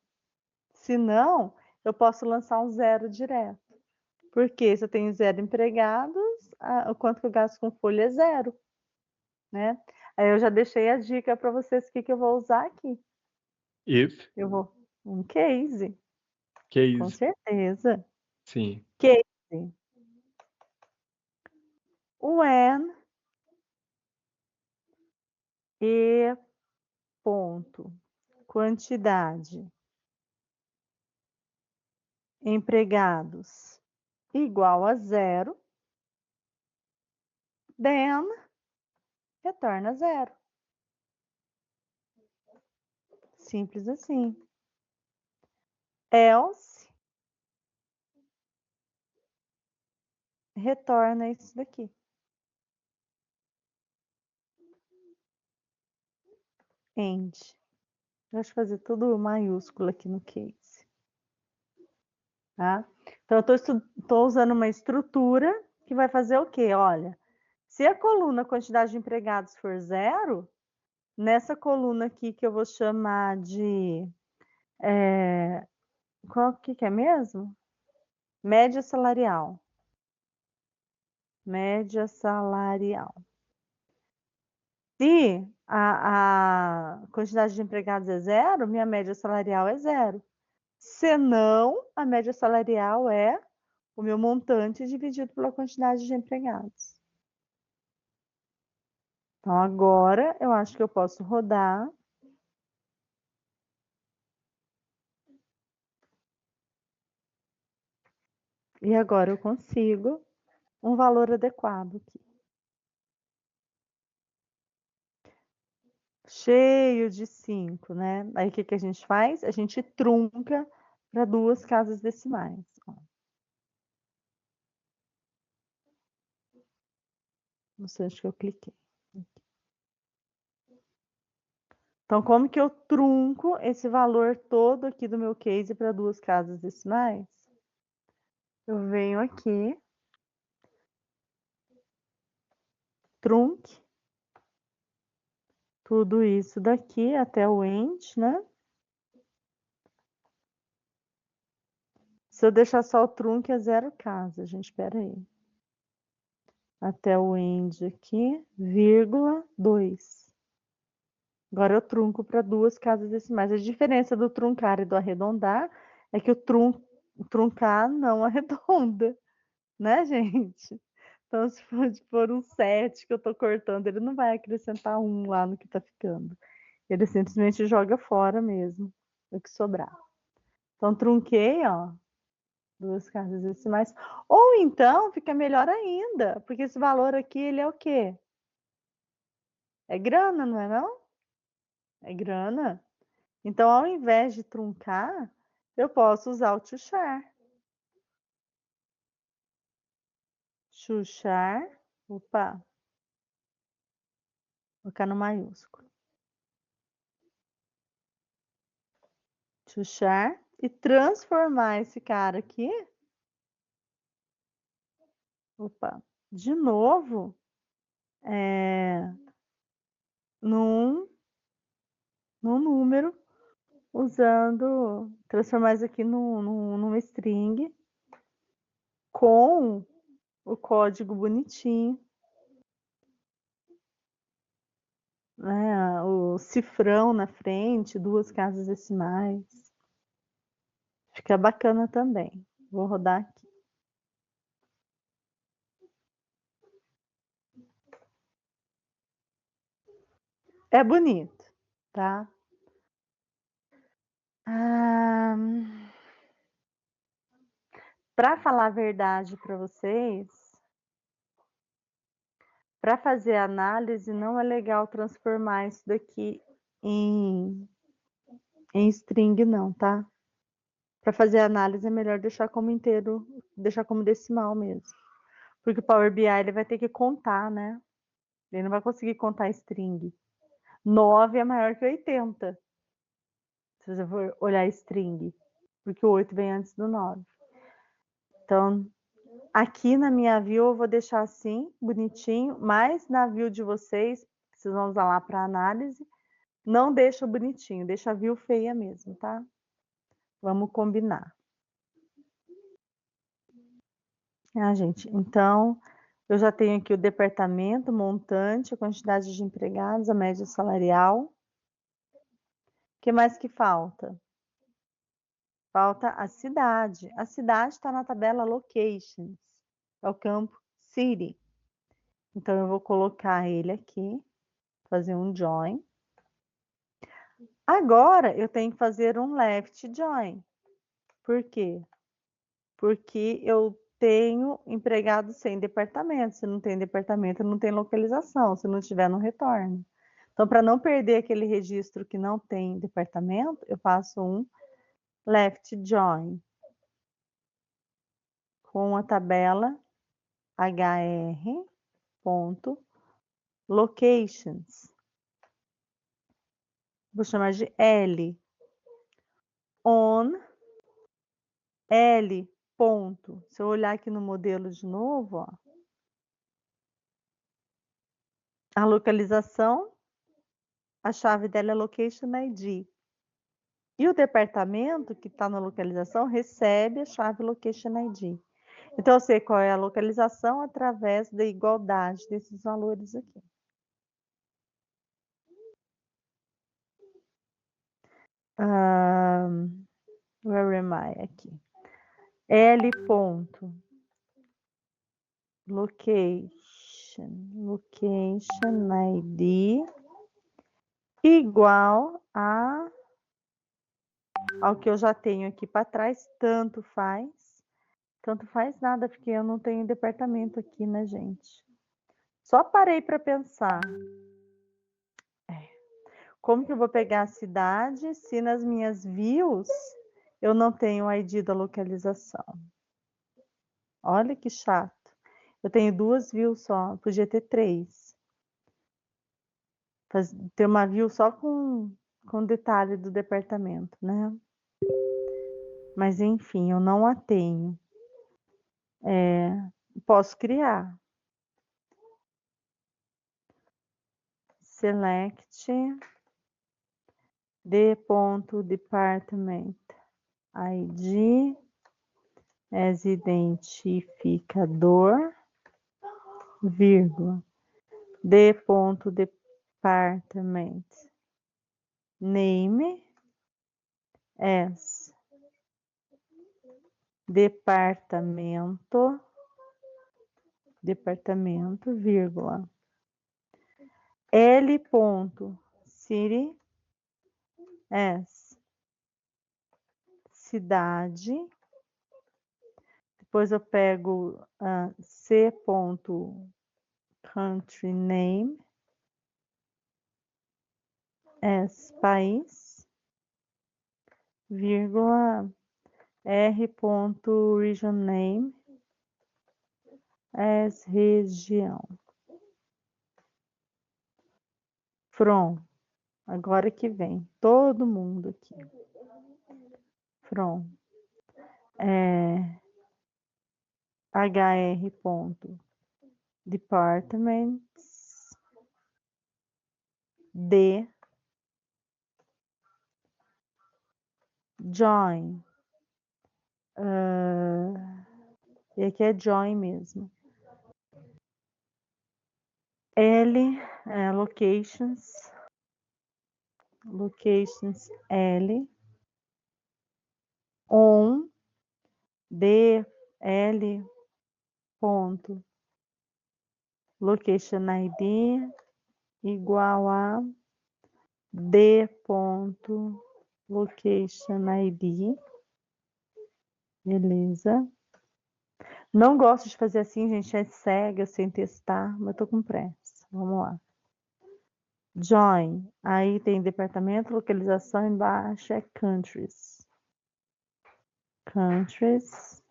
Se não, eu posso lançar um zero direto. Porque se eu tenho 0 empregados, o quanto que eu gasto com folha é zero. Né? Aí eu já deixei a dica para vocês o que que eu vou usar aqui. If, Eu vou um case, com case, certeza. sim. Case. When e ponto. Quantidade. Empregados igual a 0. Then retorna 0. Simples assim. Else retorna isso daqui. End. Deixa eu fazer tudo maiúsculo aqui no case. Tá? Então, eu estou usando uma estrutura que vai fazer o quê? Olha, se a coluna quantidade de empregados for 0, nessa coluna aqui que eu vou chamar de... qual que é mesmo? Média salarial. Média salarial. Se a quantidade de empregados é 0, minha média salarial é 0. Se não, a média salarial é o meu montante dividido pela quantidade de empregados. Então, agora eu acho que eu posso rodar. E agora eu consigo um valor adequado aqui. Cheio de 5, né? Aí o que que a gente faz? A gente trunca para 2 casas decimais. Ó. Não sei onde que eu cliquei. Então, como que eu trunco esse valor todo aqui do meu case para 2 casas decimais? Eu venho aqui, trunque, tudo isso daqui até o end, né? Se eu deixar só o trunque é 0 casa, gente, espera aí. Até o end aqui, vírgula 2. Agora eu trunco para 2 casas decimais. A diferença do truncar e do arredondar é que o truncar não arredonda, né, gente? Então, se for um 7 que eu estou cortando, ele não vai acrescentar 1 lá no que está ficando. Ele simplesmente joga fora mesmo o que sobrar. Então, trunquei, ó, 2 casas decimais. Ou então, fica melhor ainda, porque esse valor aqui, ele é o quê? É grana, não é não? É grana. Então, ao invés de truncar, eu posso usar o chuchar. Chuchar, opa, vou colocar no maiúsculo. Chuchar e transformar esse cara aqui, opa, de novo, num número, transformar isso aqui numa string com o código bonitinho, né? O cifrão na frente, 2 casas decimais. Fica bacana também. Vou rodar aqui. É bonito, tá? Para falar a verdade para vocês, para fazer análise, não é legal transformar isso daqui em string, não, tá? Para fazer análise é melhor deixar como inteiro, deixar como decimal mesmo. Porque o Power BI ele vai ter que contar, né? Ele não vai conseguir contar string. 9 é maior que 80. Se você for olhar string. Porque o 8 vem antes do 9. Então, aqui na minha view eu vou deixar assim, bonitinho. Mas na view de vocês, que vocês vão usar lá para análise, não deixa bonitinho. Deixa a view feia mesmo, tá? Vamos combinar. Gente, então Eu já tenho aqui o departamento, montante, a quantidade de empregados, a média salarial. O que mais que falta? Falta a cidade. A cidade está na tabela Locations. É o campo City. Então, eu vou colocar ele aqui, fazer um join. Agora, eu tenho que fazer um left join. Por quê? Porque eu tenho empregado sem departamento. Se não tem departamento, não tem localização. Se não tiver, não retorna. Então, para não perder aquele registro que não tem departamento, eu faço um left join com a tabela hr.locations. Vou chamar de L. On L. Ponto. Se eu olhar aqui no modelo de novo, ó, a localização, a chave dela é Location ID. E o departamento que está na localização recebe a chave Location ID. Então, eu sei qual é a localização através da igualdade desses valores aqui. Where am I? Aqui. L. Ponto. Location ID igual ao que eu já tenho aqui para trás, tanto faz nada, porque eu não tenho departamento aqui, né, gente? Só parei para pensar. Como que eu vou pegar a cidade se nas minhas views eu não tenho o ID da localização? Olha que chato. Eu tenho 2 views só, podia ter 3. Ter uma view só com detalhe do departamento, né? Mas enfim, eu não a tenho. Posso criar. Select d.department ID as identificador, vírgula, d.department name as departamento, vírgula, L.city as cidade. Depois eu pego C.country name as país, vírgula, R.region name as região. From, agora que vem, todo mundo aqui. From, hr.departments de join. E aqui é join mesmo. L, locations L, on D, L, ponto, location ID igual a D, ponto, location ID. Beleza. Não gosto de fazer assim, gente, é cega, sem testar, mas tô com pressa. Vamos lá. Join, aí tem departamento, localização, embaixo é countries. Countries,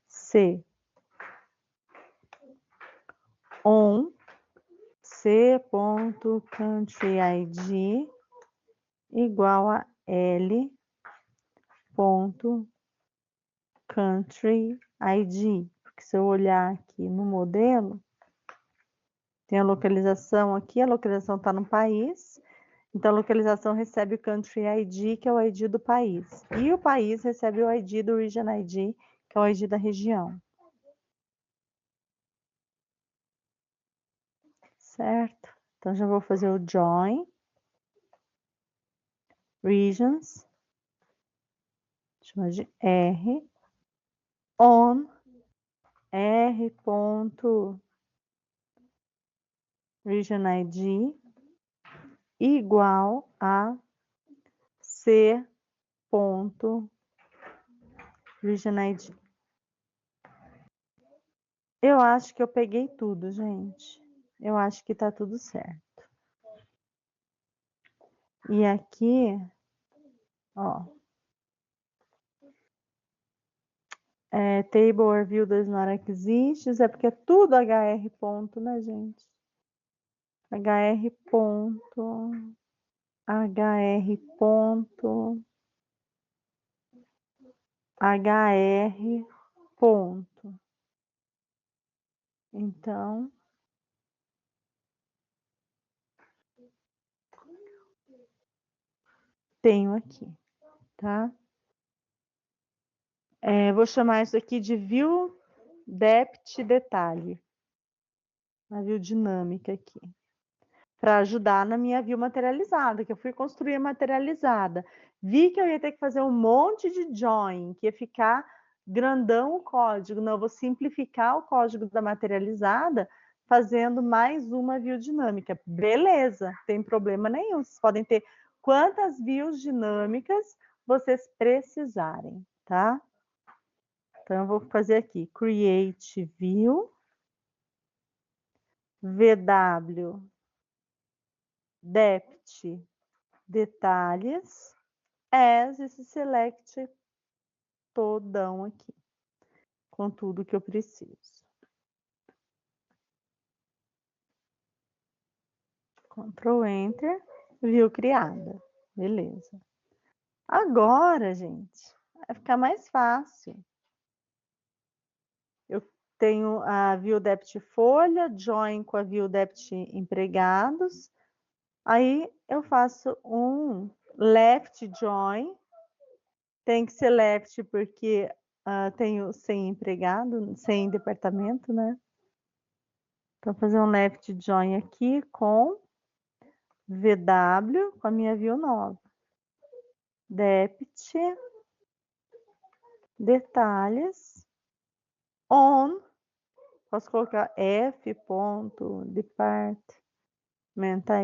C. On, C.country ID igual a L. Country ID. Porque se eu olhar aqui no modelo, tem a localização aqui, a localização está no país. Então, a localização recebe o Country ID, que é o ID do país. E o país recebe o ID do Region ID, que é o ID da região. certo? Então, já vou fazer o join. Regions. Chama de R. On. R. Region ID igual a C. Region ID. Eu acho que eu peguei tudo, gente. Eu acho que tá tudo certo. E aqui, ó. Table or view does not exist. É porque é tudo HR ponto, né, gente? HR ponto. HR ponto. HR ponto. Então, tenho aqui, tá? Vou chamar isso aqui de view depth detalhe. A view dinâmica aqui. Para ajudar na minha view materializada, que eu fui construir materializada. Vi que eu ia ter que fazer um monte de join, que ia ficar grandão o código. Não, eu vou simplificar o código da materializada, fazendo mais uma view dinâmica. Beleza, tem problema nenhum. Vocês podem ter quantas views dinâmicas vocês precisarem, tá? Então, eu vou fazer aqui, create view, VW, depth, detalhes, as esse select todão aqui, com tudo que eu preciso. Ctrl Enter, view criada. Beleza. Agora, gente, vai ficar mais fácil. Eu tenho a view depth folha, join com a view depth empregados. Aí eu faço um left join. Tem que ser left porque tenho 100 empregado, 100 departamento, né? Então, vou fazer um left join aqui com VW, com a minha view nova. Depth, detalhes, on, posso colocar f.department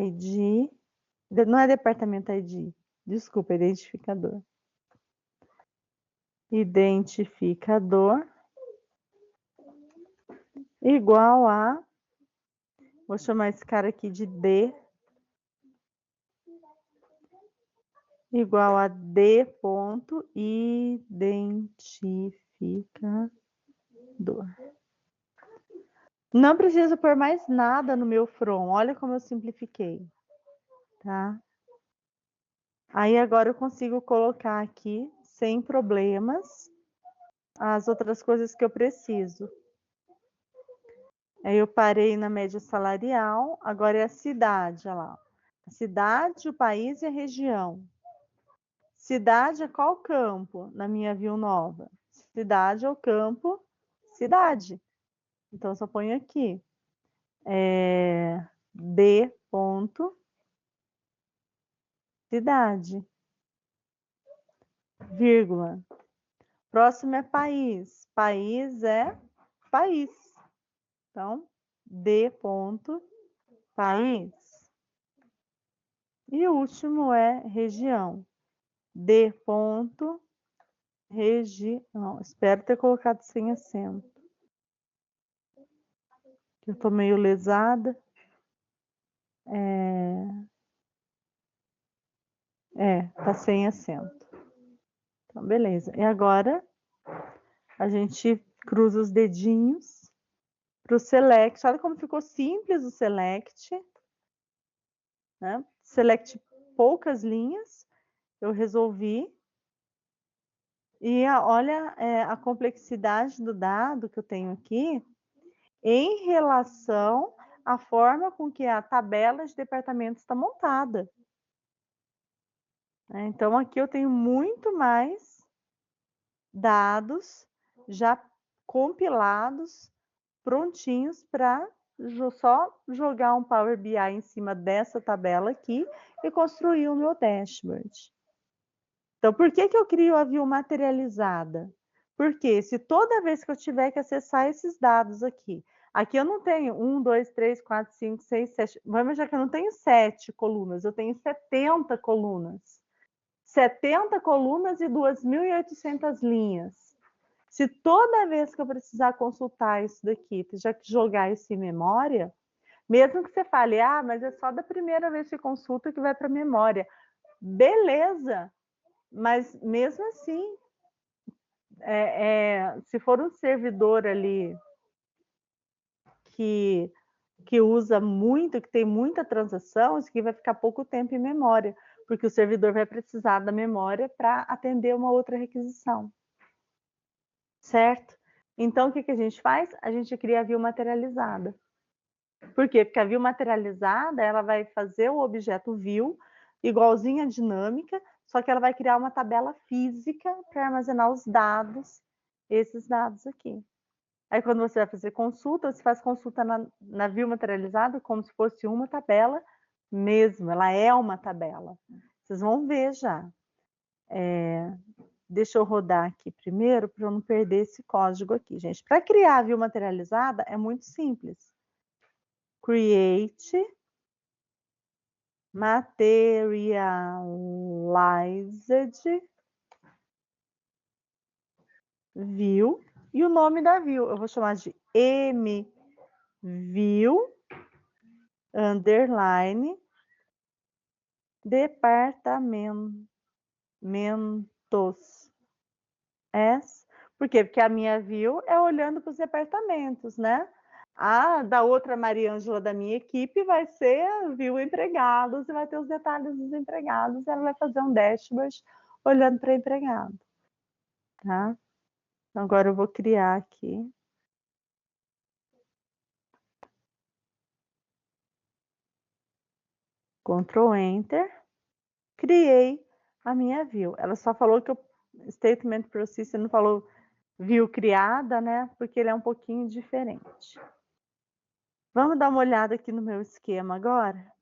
ID, não é departamento ID, desculpa, identificador. Identificador igual a, vou chamar esse cara aqui de D, igual a D.identificador. Não preciso pôr mais nada no meu from. Olha como eu simplifiquei, tá? Aí agora eu consigo colocar aqui, sem problemas, as outras coisas que eu preciso. Aí eu parei na média salarial, agora é a cidade, olha lá. A cidade, o país e a região. Cidade é qual campo na minha view nova? Cidade é o campo cidade. Então, eu só ponho aqui. D. Cidade. Vírgula. Próximo é país. País é país. Então, D. País. E o último é região. D. Região. Espero ter colocado sem acento. Eu tô meio lesada. Tá sem acento. Então, beleza. E agora, a gente cruza os dedinhos para o select. Olha como ficou simples o select. Né? Select poucas linhas. Eu resolvi. E olha a complexidade do dado que eu tenho aqui em relação à forma com que a tabela de departamentos está montada. Então, aqui eu tenho muito mais dados já compilados, prontinhos para só jogar um Power BI em cima dessa tabela aqui e construir o meu dashboard. Então, por que eu crio a view materializada? Porque se toda vez que eu tiver que acessar esses dados aqui eu não tenho 1, 2, 3, 4, 5, 6, 7. Vamos imaginar que eu não tenho 7 colunas, eu tenho 70 colunas. 70 colunas e 2.800 linhas. Se toda vez que eu precisar consultar isso daqui, já que jogar isso em memória, mesmo que você fale, mas é só da primeira vez que consulta que vai para a memória. Beleza, mas mesmo assim, se for um servidor ali que usa muito, que tem muita transação, isso aqui vai ficar pouco tempo em memória, porque o servidor vai precisar da memória para atender uma outra requisição. Certo? Então, o que a gente faz? A gente cria a view materializada. Por quê? Porque a view materializada, ela vai fazer o objeto view igualzinho à dinâmica, só que ela vai criar uma tabela física para armazenar os dados, esses dados aqui. Aí, quando você vai fazer consulta, você faz consulta na view materializada como se fosse uma tabela mesmo, ela é uma tabela. Vocês vão ver já. Deixa eu rodar aqui primeiro, para eu não perder esse código aqui, gente. Para criar a view materializada, é muito simples. Create materialized view. E o nome da view, eu vou chamar de mview underline departamentos. Por quê? Porque a minha view é olhando para os departamentos, né? A da outra Mariângela da minha equipe vai ser a view empregados e vai ter os detalhes dos empregados. Ela vai fazer um dashboard olhando para empregado. Tá? Então, agora eu vou criar aqui. Ctrl Enter. Criei a minha view. Ela só falou que o statement procedure não falou view criada, né? Porque ele é um pouquinho diferente. Vamos dar uma olhada aqui no meu esquema agora?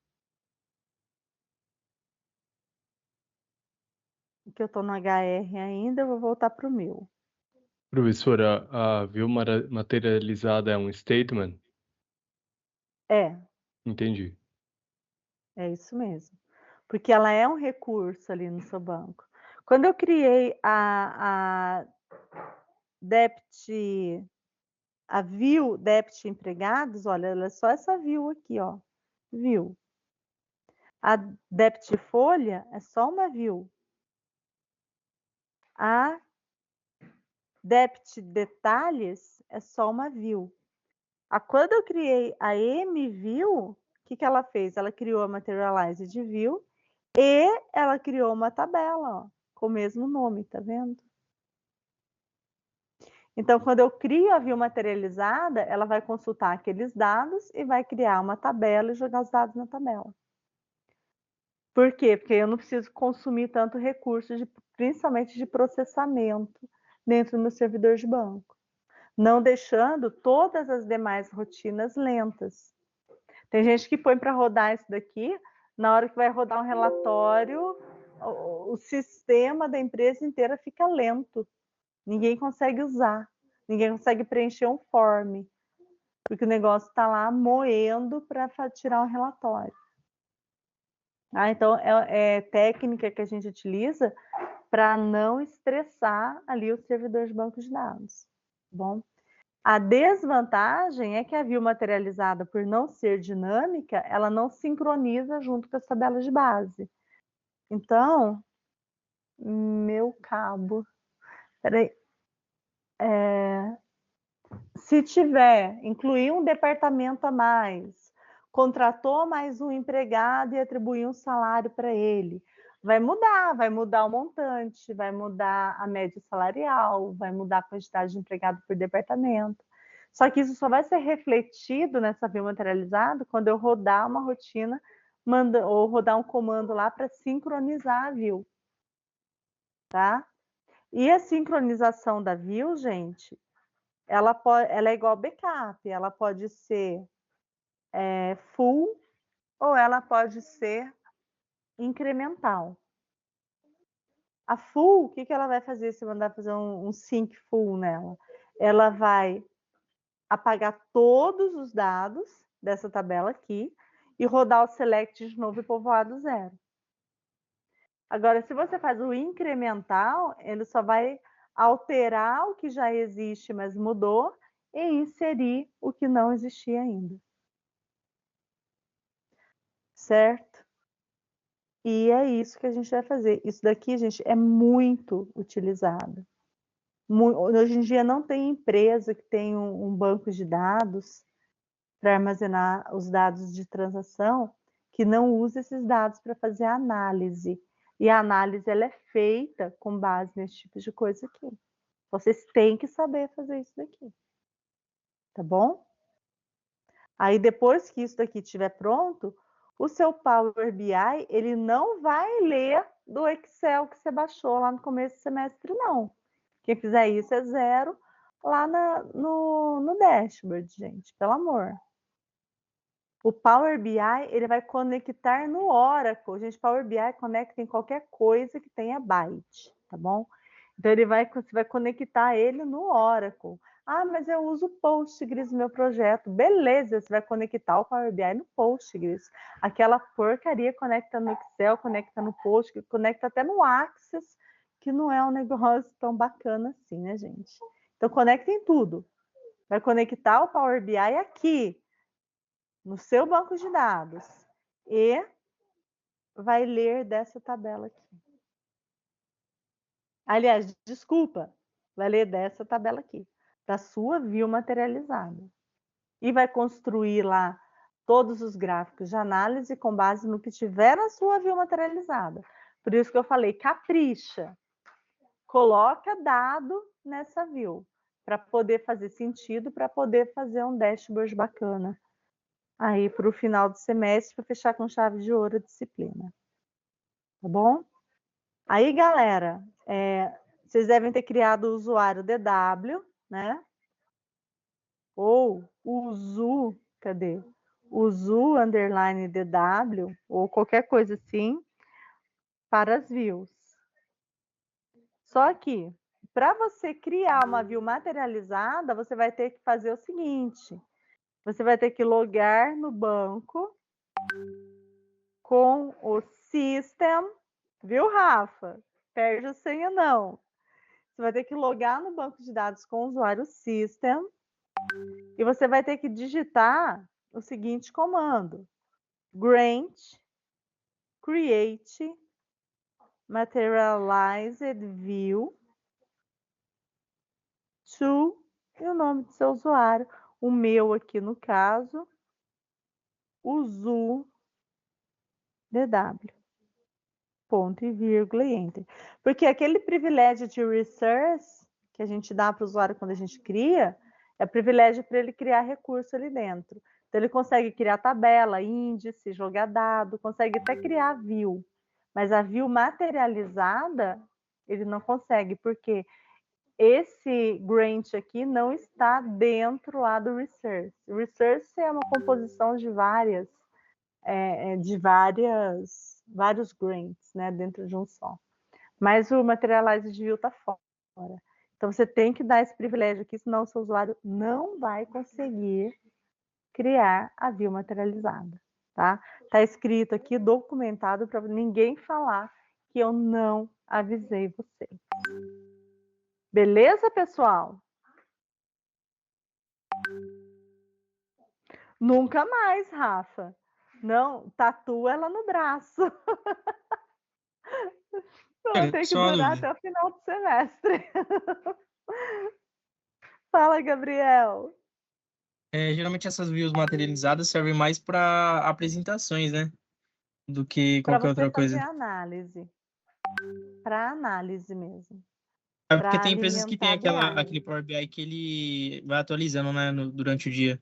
Que eu estou no HR ainda, eu vou voltar para o meu. Professora, a view materializada é um statement? Entendi. É isso mesmo. Porque ela é um recurso ali no seu banco. Quando eu criei a view debt empregados, olha, ela é só essa view aqui, ó. View. A debt folha é só uma view. A debt detalhes é só uma view. Quando eu criei a mview, o que ela fez? Ela criou a materialized view e ela criou uma tabela, ó, com o mesmo nome, tá vendo? Então, quando eu crio a view materializada, ela vai consultar aqueles dados e vai criar uma tabela e jogar os dados na tabela. Por quê? Porque eu não preciso consumir tanto recurso, principalmente de processamento, dentro do meu servidor de banco. Não deixando todas as demais rotinas lentas. Tem gente que põe para rodar isso daqui, na hora que vai rodar um relatório, o sistema da empresa inteira fica lento. Ninguém consegue usar, ninguém consegue preencher um form, porque o negócio está lá moendo para tirar um relatório. Então, é técnica que a gente utiliza para não estressar ali o servidor de banco de dados. Bom, a desvantagem é que a view materializada, por não ser dinâmica, ela não sincroniza junto com as tabelas de base. Então, meu cabo, peraí, se tiver, incluir um departamento a mais, contratou mais um empregado e atribuir um salário para ele, vai mudar o montante, vai mudar a média salarial, vai mudar a quantidade de empregado por departamento. Só que isso só vai ser refletido nessa view materializada quando eu rodar uma rotina, ou rodar um comando lá para sincronizar a view. Tá? E a sincronização da view, gente, ela é igual backup, ela pode ser full ou ela pode ser incremental. A full, o que ela vai fazer se mandar fazer um sync full nela? Ela vai apagar todos os dados dessa tabela aqui e rodar o select de novo e povoar do zero. Agora, se você faz o incremental, ele só vai alterar o que já existe, mas mudou, e inserir o que não existia ainda. Certo? E é isso que a gente vai fazer. Isso daqui, gente, é muito utilizado. Hoje em dia não tem empresa que tem um banco de dados para armazenar os dados de transação que não usa esses dados para fazer a análise. E a análise ela é feita com base nesse tipo de coisa aqui. Vocês têm que saber fazer isso daqui. Tá bom? Aí depois que isso daqui estiver pronto, o seu Power BI, ele não vai ler do Excel que você baixou lá no começo do semestre, não. Quem fizer isso é 0 lá no dashboard, gente, pelo amor. O Power BI, ele vai conectar no Oracle. Gente, Power BI conecta em qualquer coisa que tenha byte, tá bom? Então, você vai conectar ele no Oracle. Ah, mas eu uso Postgres no meu projeto. Beleza, você vai conectar o Power BI no Postgres. Aquela porcaria conecta no Excel, conecta no Postgres, conecta até no Access, que não é um negócio tão bacana assim, né, gente? Então, conecta em tudo. Vai conectar o Power BI aqui, no seu banco de dados, e vai ler dessa tabela aqui. Aliás, desculpa, vai ler dessa tabela aqui, da sua view materializada. E vai construir lá todos os gráficos de análise com base no que tiver na sua view materializada. Por isso que eu falei, capricha. Coloca dado nessa view, para poder fazer sentido, para poder fazer um dashboard bacana aí para o final do semestre, para fechar com chave de ouro a disciplina. Tá bom? Aí, galera, vocês devem ter criado o usuário DW, né? Ou usu, cadê? Usu underline DW, ou qualquer coisa assim, para as views. Só que, para você criar uma view materializada, você vai ter que fazer o seguinte: você vai ter que logar no banco com o system, viu, Rafa? Perde a senha, não. Você vai ter que logar no banco de dados com o usuário system e você vai ter que digitar o seguinte comando: grant create materialized view to e o nome do seu usuário. O meu aqui, no caso, usu DW. Ponto e vírgula e enter. Porque aquele privilégio de resource que a gente dá para o usuário quando a gente cria, é privilégio para ele criar recurso ali dentro. Então, ele consegue criar tabela, índice, jogar dado, consegue até criar view. Mas a view materializada, ele não consegue, porque esse grant aqui não está dentro lá do resource. O resource é uma composição de vários grants, né, dentro de um só. Mas o Materialize View está fora. Então, você tem que dar esse privilégio aqui, senão o seu usuário não vai conseguir criar a view materializada, tá? Tá escrito aqui, documentado, para ninguém falar que eu não avisei vocês. Beleza, pessoal? Nunca mais, Rafa. Não, tatua ela no braço. Vão ter que Só uma durar dúvida. até o final do semestre. Fala, Gabriel. Geralmente essas views materializadas servem mais para apresentações, né? Do que Para qualquer você outra fazer coisa. análise. Para análise mesmo. É porque Para tem empresas que tem alimentar aquele BI. Power BI que ele vai atualizando, né, durante o dia.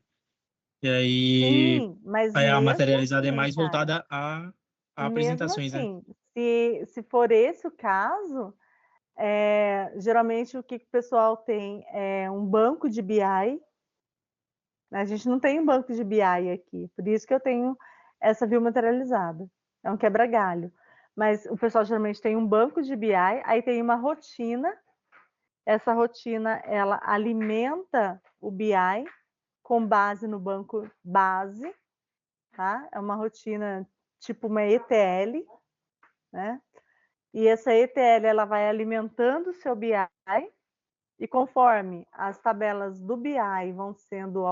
E aí, Sim, mas aí a mesmo materializada é assim, mais cara. voltada a Mesmo apresentações, né? assim, se for esse o caso, geralmente o que o pessoal tem é um banco de BI A gente não tem um banco de BI aqui, por isso que eu tenho essa view materializada. É um quebra-galho. Mas o pessoal geralmente tem um banco de BI, aí tem uma rotina. Essa rotina, ela alimenta o BI com base no banco base, tá? É uma rotina tipo uma ETL, né? E essa ETL, ela vai alimentando o seu BI, e conforme as tabelas do BI vão sendo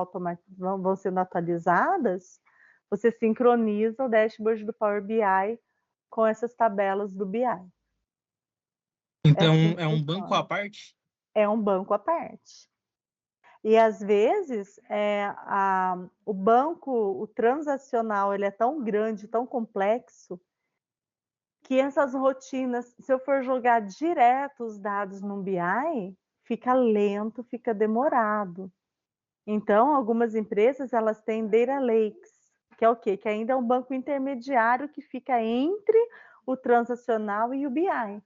atualizadas, você sincroniza o dashboard do Power BI com essas tabelas do BI. Então, assim que é um banco à funciona. parte? É um banco à parte. E às vezes o banco, o transacional, ele é tão grande, tão complexo, que essas rotinas, se eu for jogar direto os dados no BI, fica lento, fica demorado. Então, algumas empresas, elas têm data lakes, que é o quê? Que ainda é um banco intermediário que fica entre o transacional e o BI.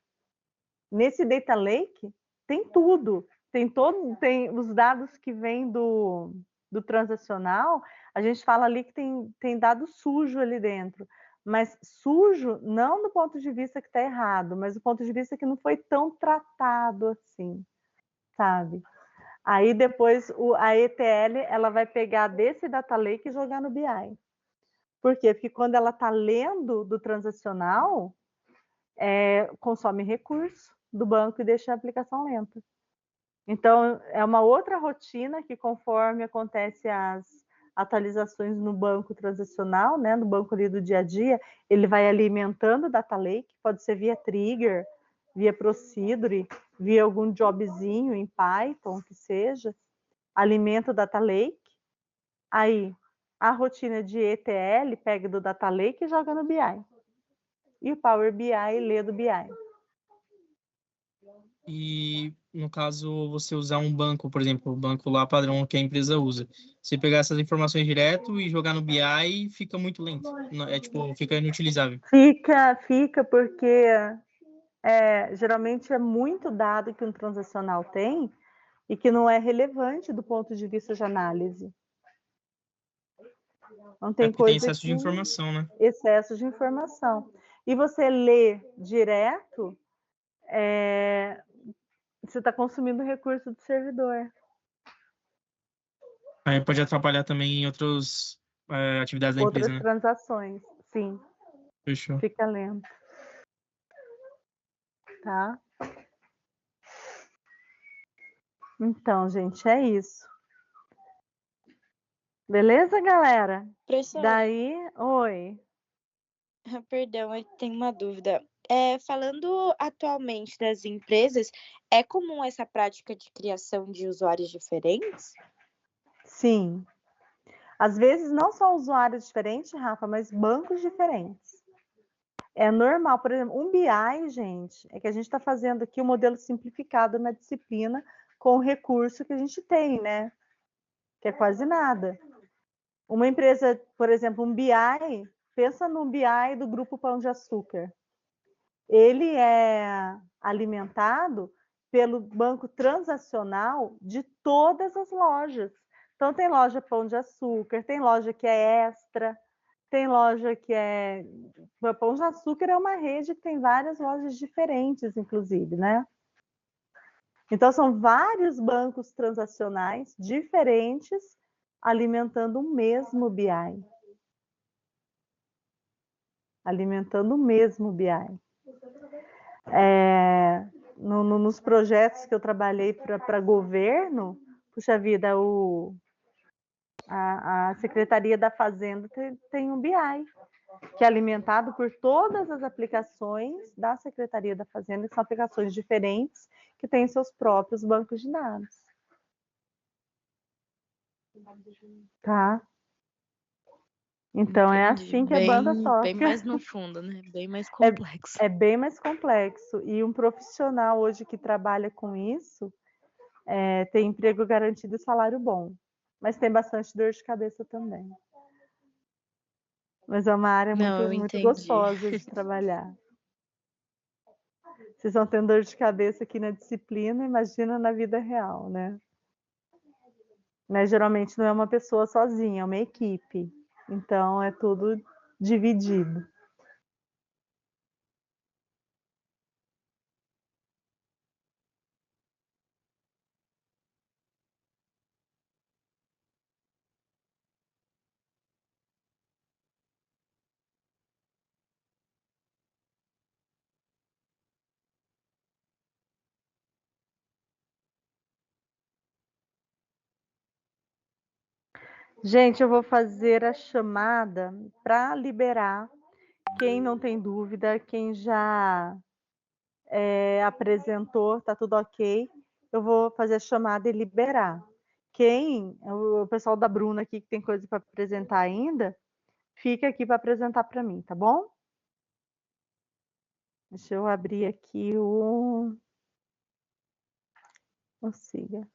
Nesse data lake tem tudo, tem os dados que vêm do transacional, a gente fala ali que tem dado sujo ali dentro, mas sujo não do ponto de vista que está errado, mas do ponto de vista que não foi tão tratado assim, sabe? Aí depois a ETL, ela vai pegar desse data lake e jogar no BI. Por quê? Porque quando ela está lendo do transacional, consome recurso do banco e deixa a aplicação lenta. Então, é uma outra rotina que, conforme acontece as atualizações no banco transacional, né, no banco ali do dia a dia, ele vai alimentando o data lake, pode ser via trigger, via procedure, via algum jobzinho em Python, que seja, alimenta o data lake, aí a rotina de ETL pega do data lake e joga no BI. E o Power BI lê do BI. E, no caso, você usar um banco, por exemplo, o banco lá padrão que a empresa usa. Você pegar essas informações direto e jogar no BI, fica muito lento. É tipo, fica inutilizável. Fica porque geralmente é muito dado que um transacional tem e que não é relevante do ponto de vista de análise. Não É tem porque tem coisa excesso de que informação, né? excesso de informação. E você lê direto, você está consumindo recurso do servidor. Aí pode atrapalhar também em outras atividades da empresa, Outras né? transações, sim, Fechou. fica lento, tá? Então, gente, é isso. Beleza, galera? Professora, Daí, oi. perdão, eu tenho uma dúvida. Falando atualmente das empresas, é comum essa prática de criação de usuários diferentes? Sim. Às vezes, não só usuários diferentes, Rafa, mas bancos diferentes. É normal, por exemplo, um BI, gente, é que a gente está fazendo aqui um modelo simplificado na disciplina com o recurso que a gente tem, né? Que é quase nada. Uma empresa, por exemplo, um BI, pensa num BI do grupo Pão de Açúcar. Ele é alimentado pelo banco transacional de todas as lojas. Então, tem loja Pão de Açúcar, tem loja que é Extra, tem loja que é... Pão de Açúcar é uma rede que tem várias lojas diferentes, inclusive, né? Então, são vários bancos transacionais diferentes alimentando o mesmo BI. Alimentando o mesmo BI. Nos projetos que eu trabalhei para governo, puxa vida, a Secretaria da Fazenda tem um BI, que é alimentado por todas as aplicações da Secretaria da Fazenda, que são aplicações diferentes, que têm seus próprios bancos de dados. Tá? Então, é Entendi. assim que a banda Bem toca. mais no fundo, né? Bem mais complexo. É bem mais complexo. E um profissional hoje que trabalha com isso tem emprego garantido e salário bom. Mas tem bastante dor de cabeça também. Mas é uma área Não, muito, eu muito entendi. gostosa de trabalhar. Vocês vão tendo dor de cabeça aqui na disciplina, imagina na vida real, né? né? Geralmente não é uma pessoa sozinha, é uma equipe. Então é tudo dividido. Gente, eu vou fazer a chamada para liberar quem não tem dúvida, quem já apresentou, tá tudo ok. Eu vou fazer a chamada e liberar. O pessoal da Bruna aqui que tem coisa para apresentar ainda, fica aqui para apresentar para mim, tá bom? Deixa eu abrir aqui o Siga.